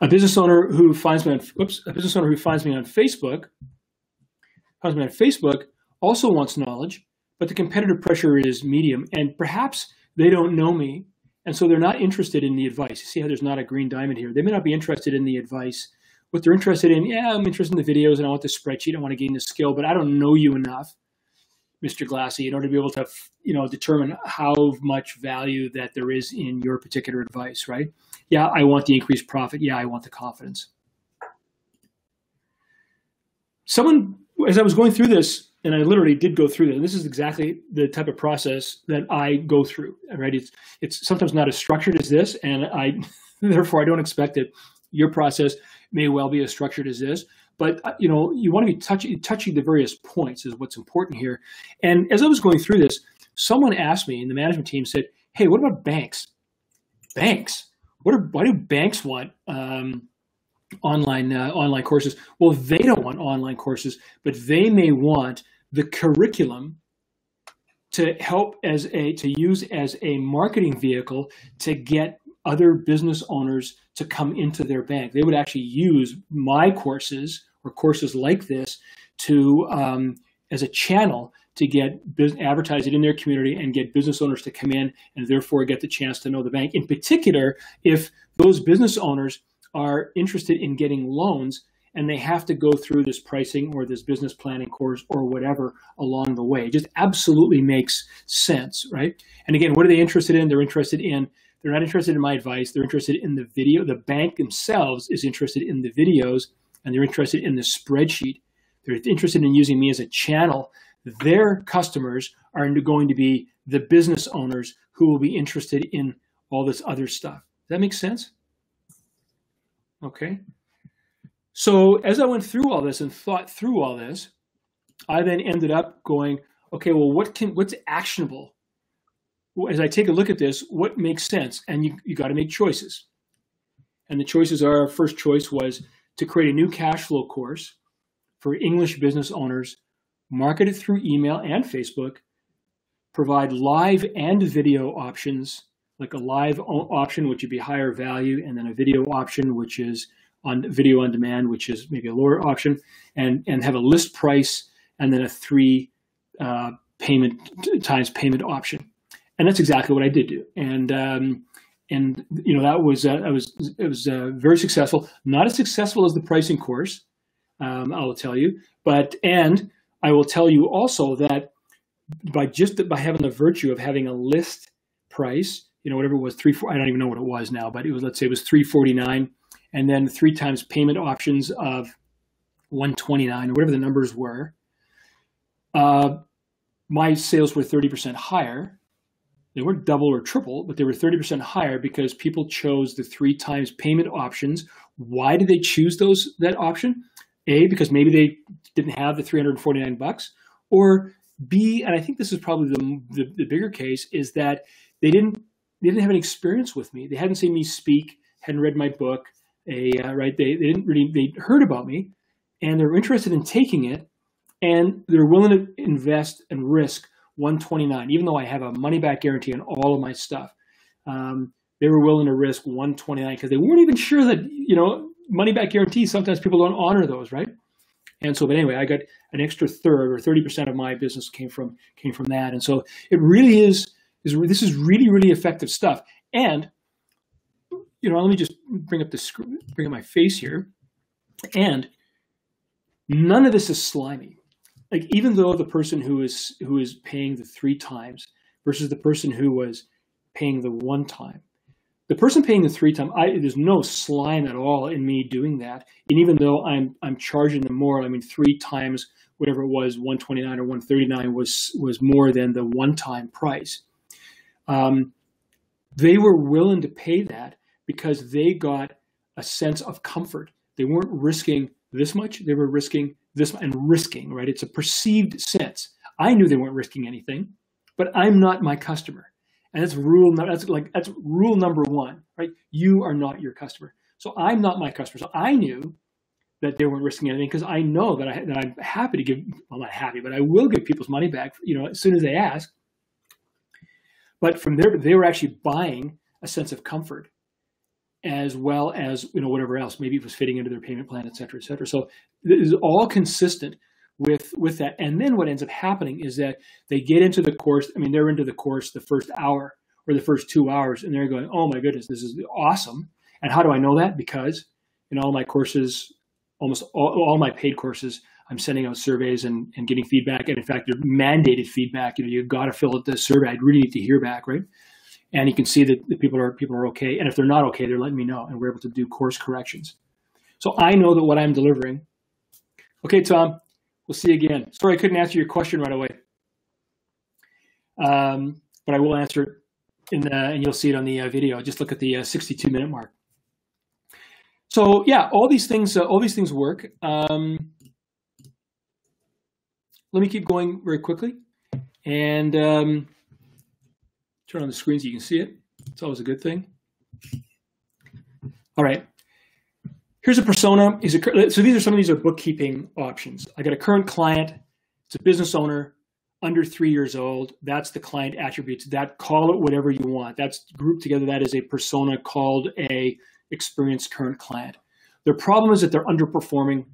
A business owner who finds me on Facebook, also wants knowledge, but the competitive pressure is medium, and perhaps they don't know me, and so they're not interested in the advice. You see how there's not a green diamond here? They may not be interested in the advice. What they're interested in, I'm interested in the videos, and I want the spreadsheet, I want to gain the skill, but I don't know you enough, Mr. Glassey, in order to be able to, determine how much value that there is in your particular advice, right? Yeah, I want the increased profit. Yeah, I want the confidence. Someone, as I was going through this, and I literally did go through this, and this is exactly the type of process that I go through, right? It's sometimes not as structured as this, and therefore I don't expect it Your process may well be as structured as this, but you want to be touching the various points is what's important here. And as I was going through this, someone asked me, and the management team said, "Hey, what about banks? Banks? Why do banks want online courses?" Well, they don't want online courses, but they may want the curriculum to help to use as a marketing vehicle to get other business owners to come into their bank. They would actually use my courses or courses like this to as a channel to advertise it in their community and get business owners to come in and therefore get the chance to know the bank. In particular, if those business owners are interested in getting loans and they have to go through this pricing or this business planning course or whatever along the way. It just absolutely makes sense, right? And again, what are they interested in? They're not interested in my advice. They're interested in the video. The bank themselves is interested in the videos, and they're interested in the spreadsheet. They're interested in using me as a channel. Their customers are going to be the business owners who will be interested in all this other stuff. Does that make sense? Okay. So as I went through all this and thought through all this, I then ended up going, okay, well, what's actionable? As I take a look at this, what makes sense? And you got to make choices. And the choices are, our first choice was to create a new cash flow course for English business owners, market it through email and Facebook, provide live and video options, like a live option, which would be higher value, and then a video option, which is on video on demand, which is maybe a lower option, and have a list price, and then a 3 times payment option. And that's exactly what I did do. And that was very successful. Not as successful as the pricing course, I will tell you. And I will tell you also that by having the virtue of having a list price, whatever it was, I don't even know what it was now, but let's say it was $349, and then 3 times payment options of $129 or whatever the numbers were. My sales were 30% higher. They weren't double or triple, but they were 30% higher because people chose the 3 times payment options. Why did they choose that option? A, because maybe they didn't have the $349, or B, and I think this is probably the bigger case, is that they didn't have any experience with me. They hadn't seen me speak, hadn't read my book. They heard about me, and they're interested in taking it, and they're willing to invest and risk $129, even though I have a money back guarantee on all of my stuff. They were willing to risk $129 because they weren't even sure that, money back guarantees, sometimes people don't honor those, right? And so, but anyway, I got an extra third or 30% of my business came from that. And so it really this is really, really effective stuff. And, let me just bring up my face here. And none of this is slimy. Like, even though the person who is paying the 3 times versus the person who was paying the 1 time, the person paying the 3 times, there's no slime at all in me doing that. And even though I'm charging them more, 3 times whatever it was, $129 or $139 was more than the 1-time price. They were willing to pay that because they got a sense of comfort. They weren't risking this much; they were risking this, and risking, right? It's a perceived sense. I knew they weren't risking anything, but I'm not my customer. And that's rule number 1, right? You are not your customer. So I'm not my customer. So I knew that they weren't risking anything because I know that I'm happy to give, well, not happy, but I will give people's money back, as soon as they ask. But from there, they were actually buying a sense of comfort as well as, whatever else, maybe it was fitting into their payment plan, et cetera, et cetera. So it is all consistent with that. And then what ends up happening is that they get into the course. They're into the course the first hour or the first 2 hours, and they're going, oh my goodness, this is awesome. And how do I know that? Because in all my courses, almost all my paid courses, I'm sending out surveys and getting feedback. And in fact, they're mandated feedback. You've got to fill out this survey. I really need to hear back, right? And you can see that the people are okay. And if they're not okay, they're letting me know, and we're able to do course corrections. So I know that what I'm delivering. Okay, Tom, we'll see you again. Sorry, I couldn't answer your question right away. But I will answer it and you'll see it on the video. Just look at the 62-minute mark. So yeah, all these things work. Let me keep going very quickly and turn on the screen so you can see it. It's always a good thing. All right. Here's a persona. So these are bookkeeping options. I got a current client. It's a business owner under 3 years old. That's the client attributes. That, call it whatever you want. That's grouped together. That is a persona called a experienced current client. Their problem is that they're underperforming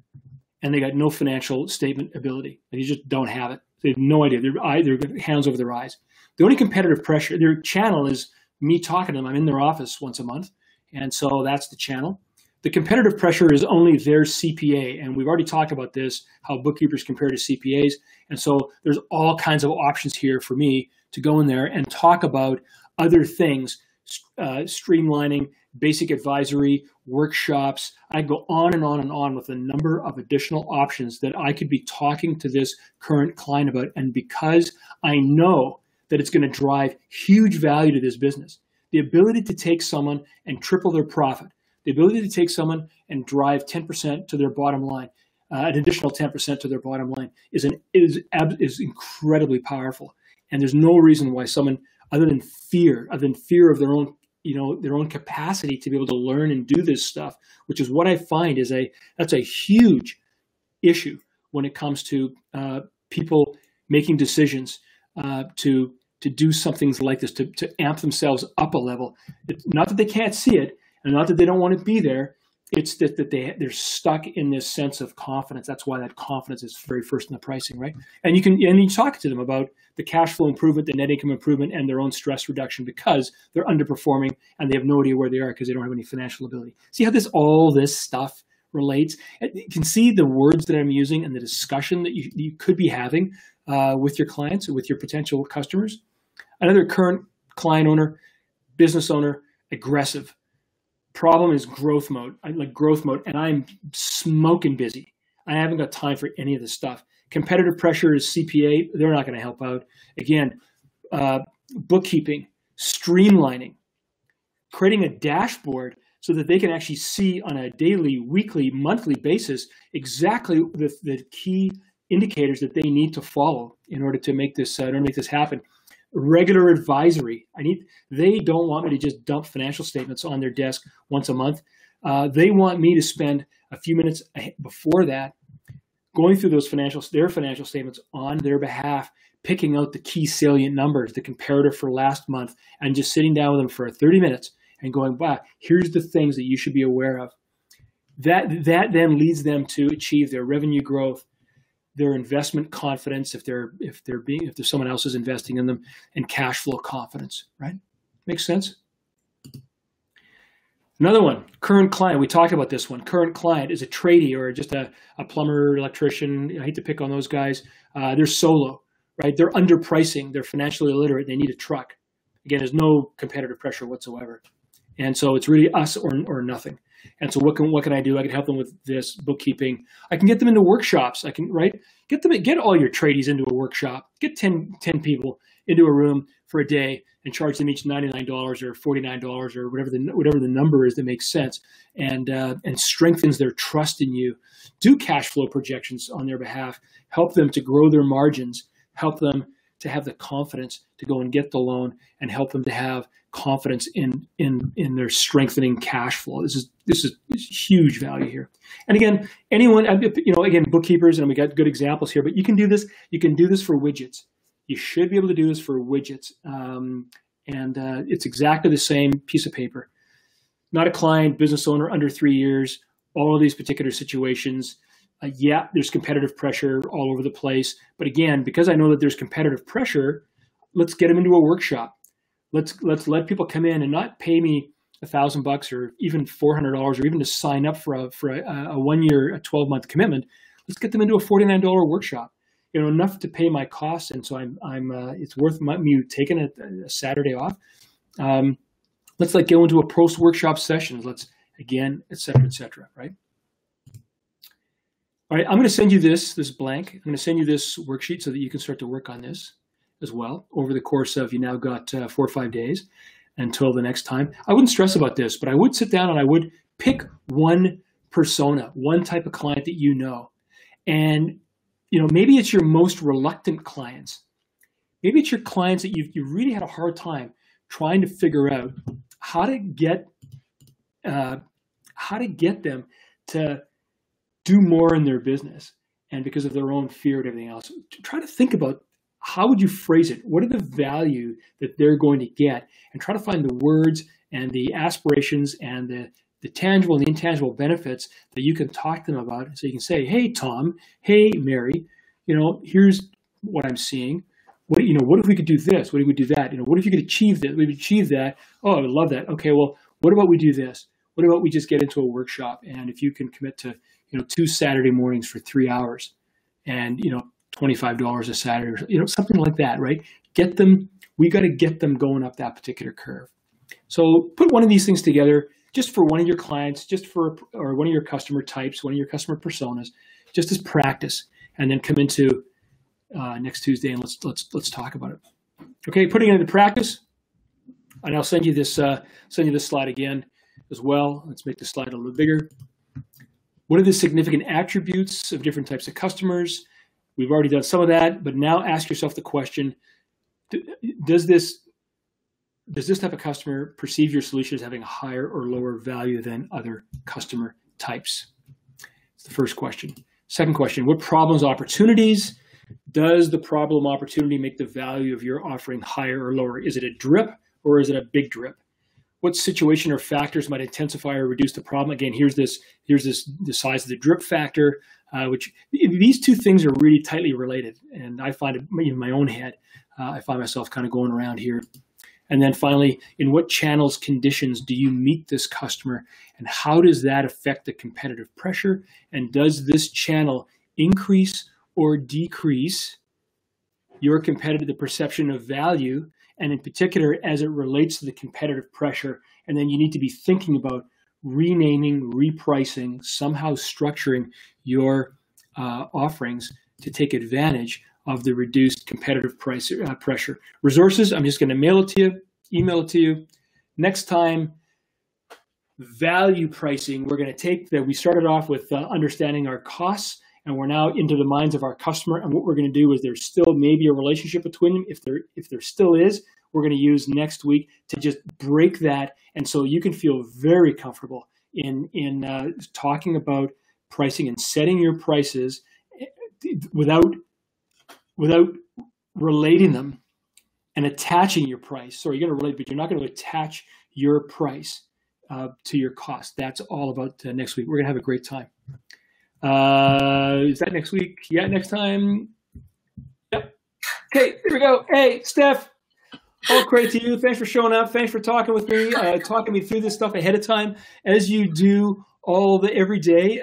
and they got no financial statement ability. They just don't have it. They have no idea. They're hands over their eyes. The only competitive pressure, their channel is me talking to them. I'm in their office once a month. And so that's the channel. The competitive pressure is only their CPA. And we've already talked about this, how bookkeepers compare to CPAs. And so there's all kinds of options here for me to go in there and talk about other things, streamlining, basic advisory, workshops. I go on and on and on with a number of additional options that I could be talking to this current client about. And because I know that it's going to drive huge value to this business, the ability to take someone and triple their profit, the ability to take someone and drive 10% to their bottom line, an additional 10% to their bottom line is incredibly powerful. And there's no reason why someone, other than fear of their own, their own capacity to be able to learn and do this stuff, which is what I find that's a huge issue when it comes to people making decisions to do some things like this, to amp themselves up a level. Not that they can't see it, and not that they don't want to be there. It's that they're stuck in this sense of confidence. That's why that confidence is very first in the pricing, right? And you talk to them about the cash flow improvement, the net income improvement, and their own stress reduction because they're underperforming and they have no idea where they are because they don't have any financial ability. See how all this stuff relates? You can see the words that I'm using and the discussion that you could be having with your clients, with your potential customers. Another current client owner, business owner, aggressive. Problem is growth mode. I like growth mode, and I'm smoking busy. I haven't got time for any of this stuff. Competitive pressure is CPA. They're not going to help out. Again, bookkeeping, streamlining, creating a dashboard so that they can actually see on a daily, weekly, monthly basis exactly the key indicators that they need to follow in order to make this happen. Regular advisory. They don't want me to just dump financial statements on their desk once a month. They want me to spend a few minutes before that going through their financial statements on their behalf, picking out the key salient numbers, the comparative for last month, and just sitting down with them for 30 minutes and going, wow, here's the things that you should be aware of. That then leads them to achieve their revenue growth, their investment confidence, if there's someone else is investing in them, and cash flow confidence, right? Makes sense? Another one, current client. We talked about this one. Current client is a tradie or just a plumber, electrician. I hate to pick on those guys. They're solo, right? They're underpricing. They're financially illiterate. They need a truck. Again, there's no competitive pressure whatsoever. And so it's really us or nothing. And so what can I do? I can help them with this bookkeeping. I can get them into workshops. I can, right? Get all your tradies into a workshop. Get 10 people into a room for a day and charge them each $99 or $49 or whatever the number is that makes sense and strengthens their trust in you. Do cash flow projections on their behalf. Help them to grow their margins. Help them to have the confidence to go and get the loan, and help them to have confidence in their strengthening cash flow. This is huge value here. And again, bookkeepers, and we got good examples here, but you can do this. You can do this for widgets. You should be able to do this for widgets. It's exactly the same piece of paper. Not a client, business owner under 3 years, all of these particular situations. Yeah, there's competitive pressure all over the place. But again, because I know that there's competitive pressure, let's get them into a workshop. Let's let people come in and not pay me $1,000 or even $400 or even to sign up for a 1 year, a 12-month commitment. Let's get them into a $49 workshop. Enough to pay my costs, and so it's worth me taking a Saturday off. Let's go into a post-workshop session. Let's again, et cetera, right? All right, I'm going to send you this blank. I'm going to send you this worksheet so that you can start to work on this as well over the course of, you now got 4 or 5 days until the next time. I wouldn't stress about this, but I would sit down and I would Pick one persona, one type of client that you know. And, maybe it's your most reluctant clients. Maybe it's your clients that you really had a hard time trying to figure out how to get them to do more in their business, and because of their own fear and everything else. Try to think about, how would you phrase it? What are the value that they're going to get? And try to find the words and the aspirations and the tangible and the intangible benefits that you can talk to them about. So you can say, hey, Tom, hey, Mary, here's what I'm seeing. What if we could do this? What if we do that? What if you could achieve this? We would achieve that. Oh, I would love that. Okay, well, what about we do this? What about we just get into a workshop? And if you can commit to, 2 Saturday mornings for 3 hours and, $25 a Saturday, something like that, right? We got to get them going up that particular curve. So put one of these things together just for one of your clients, or one of your customer types, one of your customer personas, just as practice, and then come into next Tuesday and let's talk about it. Okay, putting it into practice, and I'll send you this slide again as well. Let's make the slide a little bigger. What are the significant attributes of different types of customers? We've already done some of that, but now ask yourself the question: does this type of customer perceive your solution as having a higher or lower value than other customer types? It's the first question. Second question: what problems, opportunities? Does the problem opportunity make the value of your offering higher or lower? Is it a drip or is it a big drip? What situation or factors might intensify or reduce the problem? Again, here's the size of the drip factor, which these two things are really tightly related. And I find it in my own head, I find myself kind of going around here. And then finally, in what channels, conditions do you meet this customer, and how does that affect the competitive pressure? And does this channel increase or decrease the perception of value, and in particular as it relates to the competitive pressure? And then you need to be thinking about renaming, repricing, somehow structuring your offerings to take advantage of the reduced competitive pressure. Resources, I'm just going to mail it to you, email it to you. Next time, value pricing, we're going to take that. We started off with understanding our costs, and we're now into the minds of our customer. And what we're going to do is there's still maybe a relationship between them. If there still is, we're going to use next week to just break that. And so you can feel very comfortable in talking about pricing and setting your prices without relating them and attaching your price. So you're going to relate, but you're not going to attach your price to your cost. That's all about next week. We're going to have a great time. Is that next week? Yeah, next time. Yep. Okay, here we go. Hey, Steph, all credit to you. Thanks for showing up. Thanks for talking with me, talking me through this stuff ahead of time, as you do every day.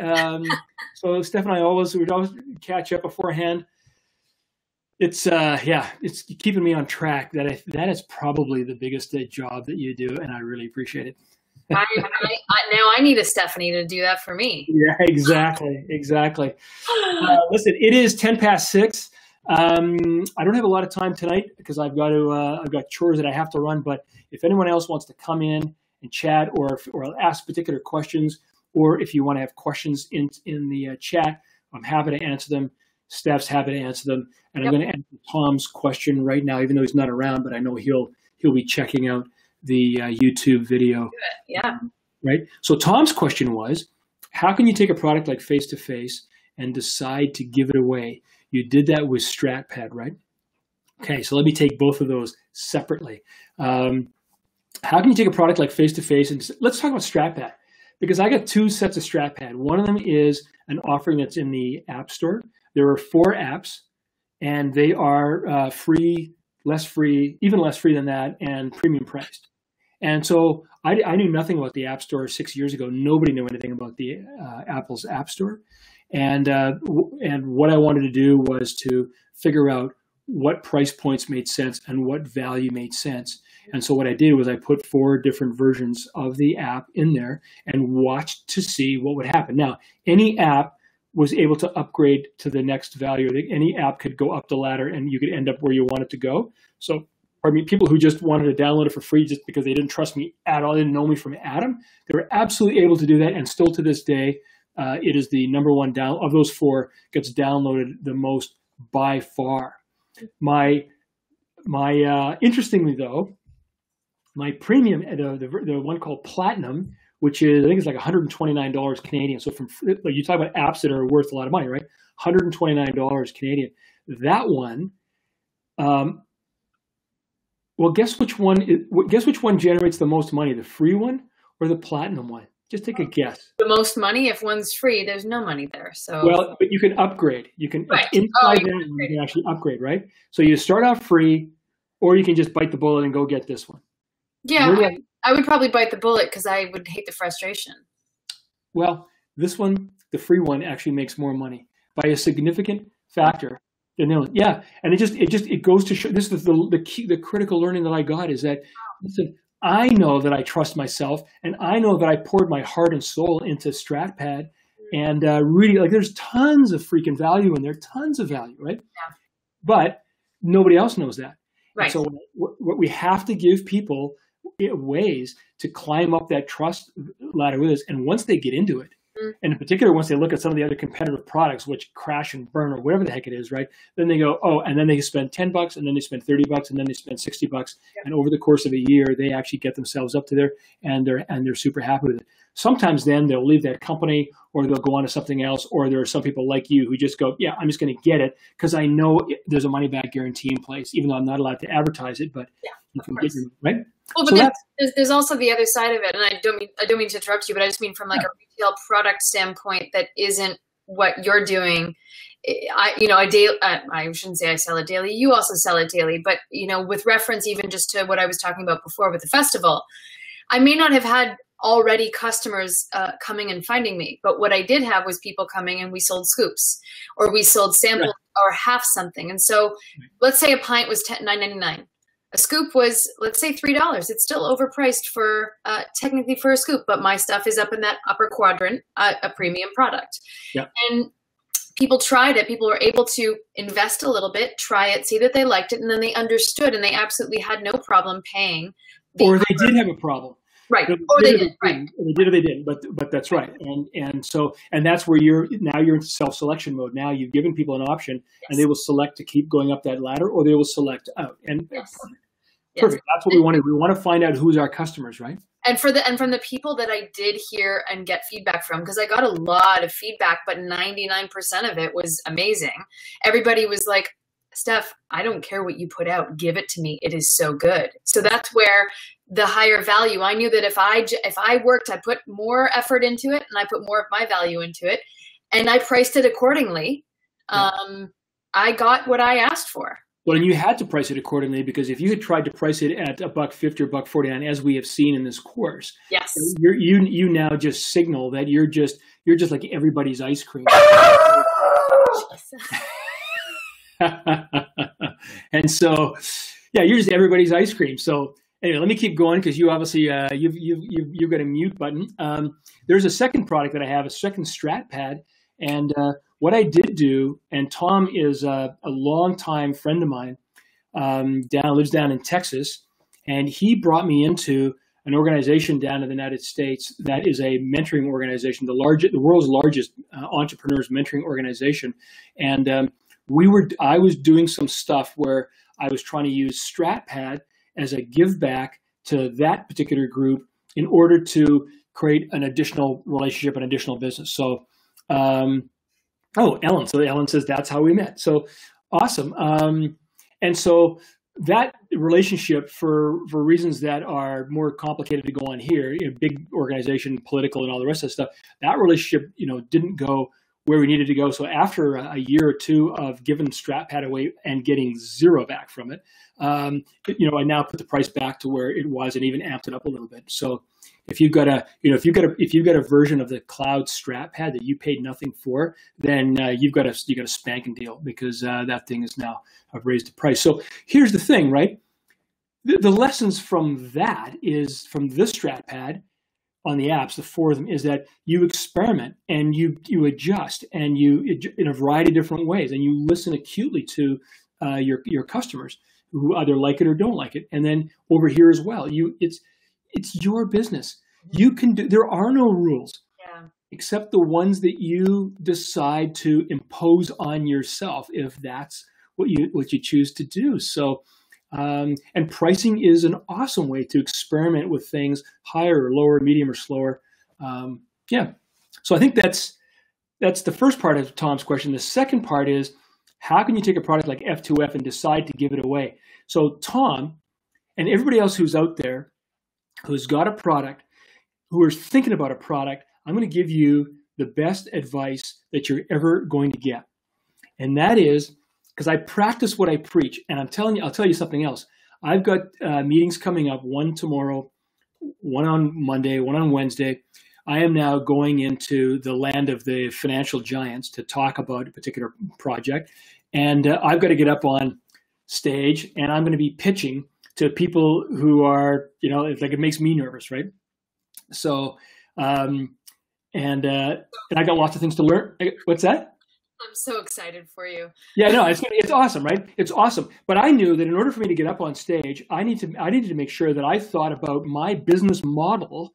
So Steph and I we'd always catch up beforehand. It's it's keeping me on track. That is probably the biggest job that you do, and I really appreciate it. Now I need a Stephanie to do that for me. Yeah, exactly. Listen, it is 6:10. I don't have a lot of time tonight because I've got chores that I have to run. But if anyone else wants to come in and chat, or ask particular questions, or if you want to have questions in the chat, I'm happy to answer them. Steph's happy to answer them, and I'm going to answer Tom's question right now, even though he's not around. But I know he'll be checking out the YouTube video. Yeah. Right. So Tom's question was, how can you take a product like Face-to-Face and decide to give it away? You did that with StratPad, right? Okay. So let me take both of those separately. How can you take a product like Face-to-Face and let's talk about StratPad, because I got 2 sets of StratPad. One of them is an offering that's in the App Store. There are 4 apps, and they are free, less free, even less free than that, and premium priced. And so I knew nothing about the App Store 6 years ago. Nobody knew anything about the Apple's App Store. And what I wanted to do was to figure out what price points made sense and what value made sense. And so what I did was I put 4 different versions of the app in there and watched to see what would happen. Now, any app was able to upgrade to the next value. Any app could go up the ladder and you could end up where you want it to go. So pardon me, people who just wanted to download it for free just because they didn't trust me at all, they didn't know me from Adam. They were absolutely able to do that, and still to this day, it is the number one down of those four, gets downloaded the most by far. Interestingly though, my premium, the one called Platinum, which is, I think it's like $129 Canadian. So like you talk about apps that are worth a lot of money, right? $129 Canadian. That one, well, guess which one generates the most money, the free one or the Platinum one? Just take a guess. The most money, if one's free, there's no money there. So well, but you can upgrade. You can inside that you can actually upgrade, right? So you start out free, or you can just bite the bullet and go get this one. Yeah, I would probably bite the bullet because I would hate the frustration. Well, this one, the free one, actually makes more money by a significant factor. Yeah, and it goes to show. This is the critical learning that I got is that, listen, I know that I trust myself, and I know that I poured my heart and soul into StratPad, and really, like, there's tons of freaking value in there, tons of value, right? Yeah. But nobody else knows that. Right. And so what we have to give people ways to climb up that trust ladder with us, and once they get into it, and in particular, once they look at some of the other competitive products, which crash and burn or whatever the heck it is, right? Then they go, oh, and then they spend $10, and then they spend $30, and then they spend $60, and over the course of a year, they actually get themselves up to there, and they're super happy with it. Sometimes then they'll leave that company, or they'll go on to something else, or there are some people like you who just go, yeah, I'm just going to get it because I know there's a money back guarantee in place, even though I'm not allowed to advertise it, but you can get your, right? Well, but so there's also the other side of it, and I don't mean to interrupt you, but I just mean from like a retail product standpoint that isn't what you're doing. I shouldn't say I sell it daily. You also sell it daily, but with reference even just to what I was talking about before with the festival, I may not have had already customers coming and finding me, but what I did have was people coming and we sold scoops, or we sold samples or half something. And so let's say a pint was $9.99. A scoop was, let's say, $3. It's still overpriced for technically for a scoop, but my stuff is up in that upper quadrant, a premium product. Yeah. And people tried it. People were able to invest a little bit, try it, see that they liked it, and then they understood, and they absolutely had no problem paying. Or they did have a problem. Right. Or they did. Right. They did or they didn't. But that's right. And that's where you're in self-selection mode. Now you've given people an option, and they will select to keep going up that ladder, or they will select out. And perfect. That's what we want to do. We want to find out who's our customers, right? And from the people that I did hear and get feedback from, because I got a lot of feedback, but 99% of it was amazing. Everybody was like, Steph, I don't care what you put out. Give it to me. It is so good. So that's where the higher value, I knew that if I worked, I put more effort into it, and I put more of my value into it, and I priced it accordingly. I got what I asked for. Well, and you had to price it accordingly, because if you had tried to price it at $1.50 or $1.49, as we have seen in this course, yes, you now just signal that you're just like everybody's ice cream. And so, yeah, you're just everybody's ice cream. So anyway, let me keep going, because you obviously you've got a mute button. There's a second product that I have, a second StratPad, and what I did do, and Tom is a longtime friend of mine, lives down in Texas, and he brought me into an organization down in the United States that is a mentoring organization, the world's largest entrepreneurs mentoring organization, and I was doing some stuff where I was trying to use StratPad as a give back to that particular group in order to create an additional relationship, an additional business. So, Ellen. So Ellen says that's how we met. So awesome. And so that relationship, for reasons that are more complicated to go on here, a big organization, political, and all the rest of the stuff, that relationship, didn't go where we needed to go. So after a year or two of giving StratPad away and getting zero back from it, I now put the price back to where it was and even amped it up a little bit. So if you've got a version of the cloud StratPad that you paid nothing for, then you've got a spanking deal, because that thing is now raised the price. So here's the thing, right? The lessons from that is from this StratPad on the apps, the four of them, is that you experiment and you adjust, and you in a variety of different ways, and you listen acutely to your customers. who either like it or don't like it. And then over here as well, it's your business. You can do, there are no rules. Yeah. Except the ones that you decide to impose on yourself, if that's what you choose to do. So, and pricing is an awesome way to experiment with things, higher or lower, medium or slower. Yeah. So I think that's the first part of Tom's question. The second part is, how can you take a product like F2F and decide to give it away? So Tom and everybody else who's out there who's got a product, who is thinking about a product, I'm going to give you the best advice that you're ever going to get. And that is, because I practice what I preach, and I'll tell you something else. I've got meetings coming up, one tomorrow, one on Monday, one on Wednesday. I am now going into the land of the financial giants to talk about a particular project. And I've got to get up on stage, and I'm going to be pitching to people who are, it's like, it makes me nervous, right? So, and I got lots of things to learn. What's that? I'm so excited for you. Yeah, no, it's awesome, right? It's awesome. But I knew that in order for me to get up on stage, I needed to make sure that I thought about my business model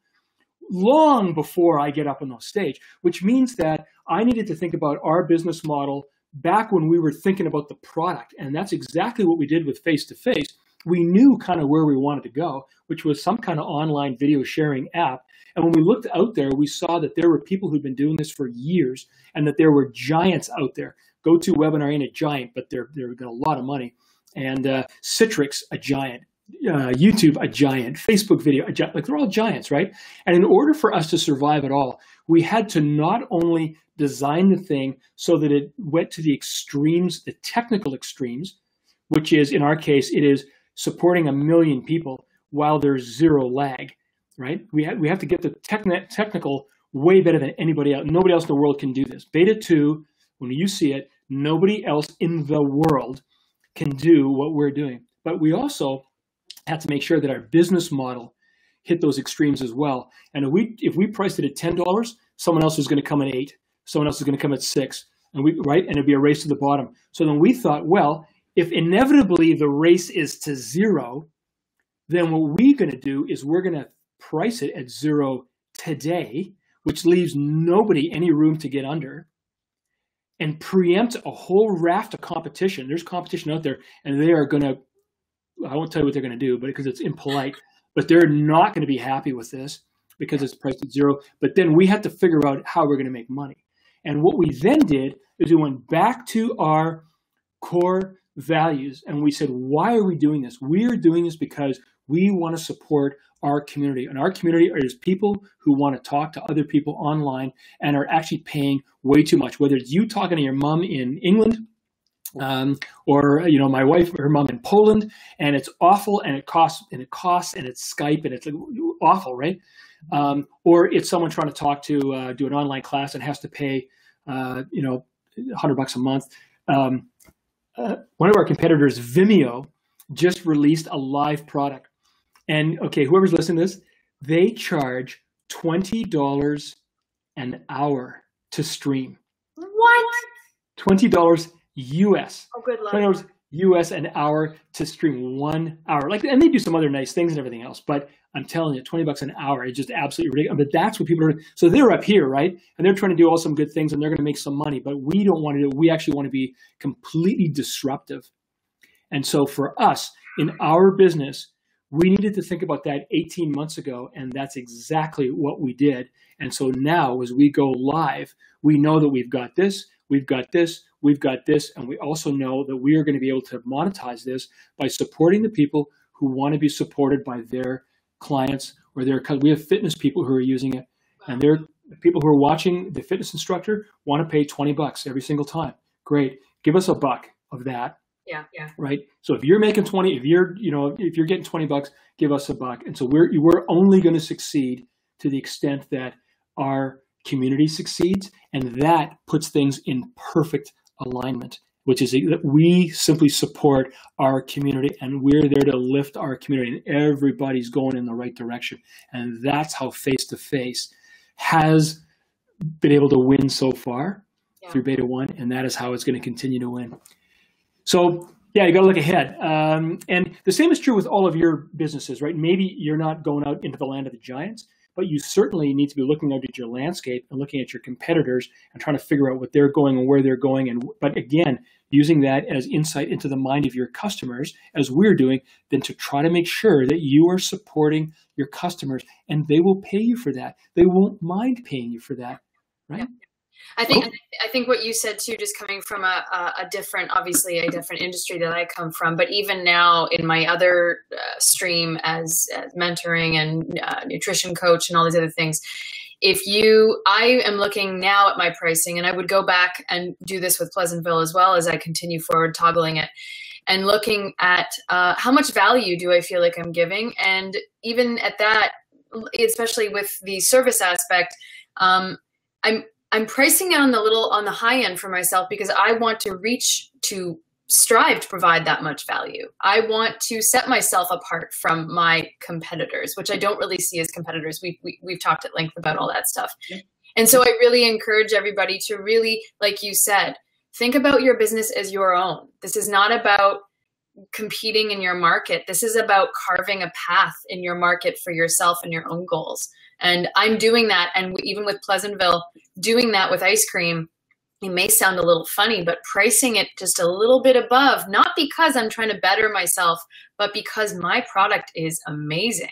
long before I get up on the stage, which means that I needed to think about our business model back when we were thinking about the product. And that's exactly what we did with Face-to-Face. We knew kind of where we wanted to go, which was some kind of online video sharing app. And when we looked out there, we saw that there were people who'd been doing this for years and that there were giants out there. GoToWebinar ain't a giant, but they've got a lot of money. And Citrix, a giant. YouTube, a giant. Facebook video, a giant. Like, they're all giants, right? And in order for us to survive at all, we had to not only design the thing so that it went to the extremes, the technical extremes, which is, in our case, it is supporting 1 million people while there's zero lag, right? We have to get the technical way better than anybody else. Nobody else in the world can do this. Beta 2, when you see it, nobody else in the world can do what we're doing. But we also had to make sure that our business model hit those extremes as well. And if we priced it at $10, someone else was going to come at $8. Someone else is going to come at $6. And it'd be a race to the bottom. So then we thought, well, if inevitably the race is to zero, then what we're going to do is we're going to price it at zero today, which leaves nobody any room to get under, and preempt a whole raft of competition. There's competition out there, and they are going to, I won't tell you what they're going to do, but because it's impolite, but they're not going to be happy with this because it's priced at zero. But then we had to figure out how we're going to make money. And what we then did is we went back to our core values and we said, why are we doing this? We're doing this because we want to support our community. And our community is people who want to talk to other people online and are actually paying way too much, whether it's you talking to your mom in England, or my wife, her mom in Poland, and it's awful, and it costs, and it's Skype, and it's awful, right? Or it's someone trying to talk to do an online class and has to pay $100 a month. One of our competitors, Vimeo, just released a live product, and okay, whoever's listening to this, they charge $20 an hour to stream. What? $20 US. Oh, good luck. $20 US an hour to stream 1 hour. And they do some other nice things and everything else, but I'm telling you, $20 an hour is just absolutely ridiculous. But that's what people are. So they're up here, right? And they're trying to do all some good things and they're going to make some money, but we don't want to do it. We actually want to be completely disruptive. And so for us in our business, we needed to think about that 18 months ago, and that's exactly what we did. And so now as we go live, we know that we've got this, we've got this, we've got this, and we also know that we are going to be able to monetize this by supporting the people who want to be supported by their clients or we have fitness people who are using it, and they're people who are watching the fitness instructor want to pay $20 every single time. Great, give us $1 of that. Yeah. Right. So if you're making 20, if you're getting $20, give us $1. And so we're only going to succeed to the extent that our community succeeds, and that puts things in perfect alignment, which is that we simply support our community and we're there to lift our community, and everybody's going in the right direction. And that's how Face-to-Face has been able to win so far through Beta 1, and that is how it's going to continue to win. So Yeah, you got to look ahead. And the same is true with all of your businesses, right? Maybe you're not going out into the land of the giants, but you certainly need to be looking out at your landscape and looking at your competitors and trying to figure out what they're going and where they're going. But again, using that as insight into the mind of your customers, as we're doing, then to try to make sure that you are supporting your customers, and they will pay you for that. They won't mind paying you for that, right? Yeah. I think what you said too, just coming from a different, obviously a different industry that I come from, but even now in my other stream as mentoring and nutrition coach and all these other things, I am looking now at my pricing, and I would go back and do this with Pleasantville as well as I continue forward toggling it and looking at how much value do I feel like I'm giving. And even at that, especially with the service aspect, I'm pricing it on the high end for myself because I want to strive to provide that much value. I want to set myself apart from my competitors, which I don't really see as competitors. We've talked at length about all that stuff. Yeah. And so I really encourage everybody to really, like you said, think about your business as your own. This is not about competing in your market. This is about carving a path in your market for yourself and your own goals. And I'm doing that. And even with Pleasantville, doing that with ice cream, it may sound a little funny, but pricing it just a little bit above, not because I'm trying to better myself, but because my product is amazing.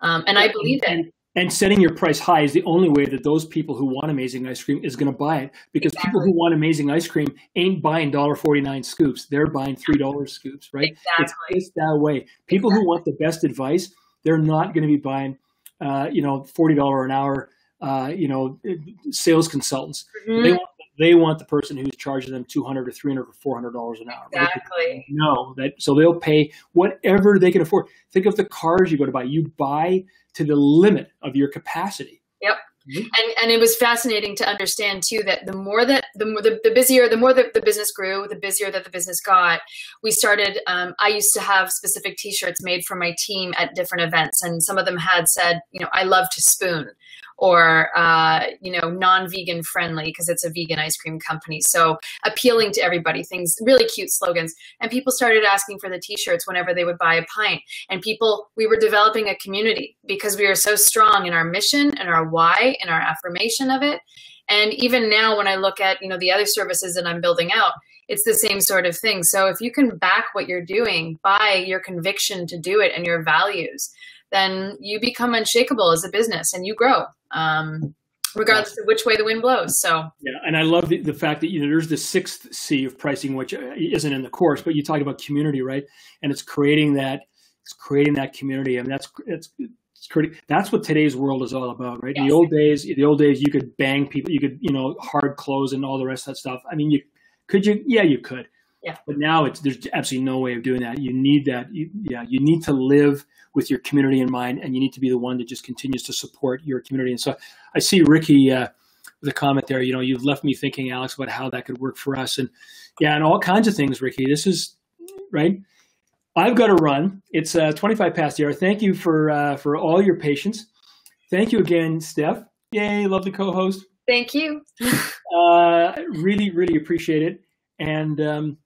And I believe it. And setting your price high is the only way that those people who want amazing ice cream is going to buy it, because people who want amazing ice cream ain't buying $1.49 scoops. They're buying $3 scoops, right? Exactly. It's that way. People who want the best advice, they're not going to be buying, $40 an hour, sales consultants. Mm-hmm. They want the person who's charging them $200 or $300 or $400 an hour. Exactly. So they'll pay whatever they can afford. Think of the cars you go to buy. You buy to the limit of your capacity. Yep. Mm-hmm. And it was fascinating to understand too that the more that the business grew, the busier that the business got. We started. I used to have specific T-shirts made for my team at different events, and some of them had said, I love to spoon, or non-vegan friendly because it's a vegan ice cream company. So appealing to everybody, things, really cute slogans. And people started asking for the T-shirts whenever they would buy a pint. And we were developing a community because we were so strong in our mission and our why and our affirmation of it. And even now when I look at, the other services that I'm building out, it's the same sort of thing. So if you can back what you're doing by your conviction to do it and your values, then you become unshakable as a business and you grow, regardless of which way the wind blows. So yeah, and I love the fact that there's the 6th C of pricing, which isn't in the course, but you talk about community, right? And it's creating that community. I mean, that's what today's world is all about, right? Yes. In the old days, you could bang people, you could hard close and all the rest of that stuff. I mean, could you? Yeah, you could. Yeah. But now there's absolutely no way of doing that. You need that. You need to live with your community in mind, and you need to be the one that just continues to support your community. And so I see Ricky with a comment there. You've left me thinking, Alex, about how that could work for us, and all kinds of things, Ricky. This is right. I've got to run. It's 25 past the hour. Thank you for all your patience. Thank you again, Steph. Yay, lovely co-host. Thank you. Really, really appreciate it. And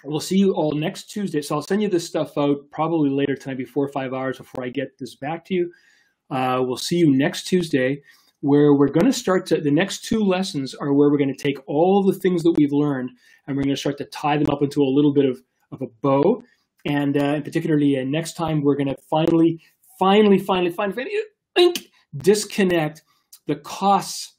we'll see you all next Tuesday. So I'll send you this stuff out probably later tonight, before 5 hours before I get this back to you. We'll see you next Tuesday, where we're going to start the next 2 lessons are where we're going to take all the things that we've learned and we're going to start to tie them up into a little bit of a bow. And particularly next time, we're going to finally disconnect the costs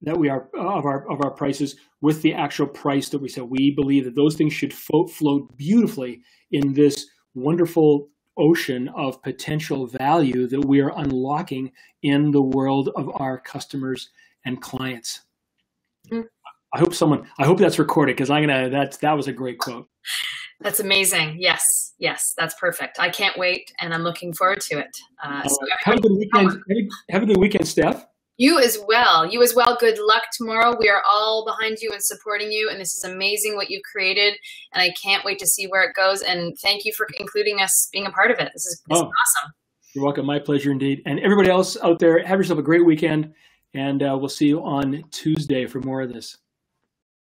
that we are of our prices with the actual price that we said. We believe that those things should float beautifully in this wonderful ocean of potential value that we are unlocking in the world of our customers and clients. Mm-hmm. I hope that's recorded, because that was a great quote. That's amazing. Yes, that's perfect. I can't wait, and I'm looking forward to it. So have a good weekend. Have a good weekend, Steph. You as well. Good luck tomorrow. We are all behind you and supporting you, and this is amazing what you've created, and I can't wait to see where it goes. And thank you for including us, being a part of it. This is awesome. You're welcome. My pleasure indeed. And everybody else out there, have yourself a great weekend, and we'll see you on Tuesday for more of this.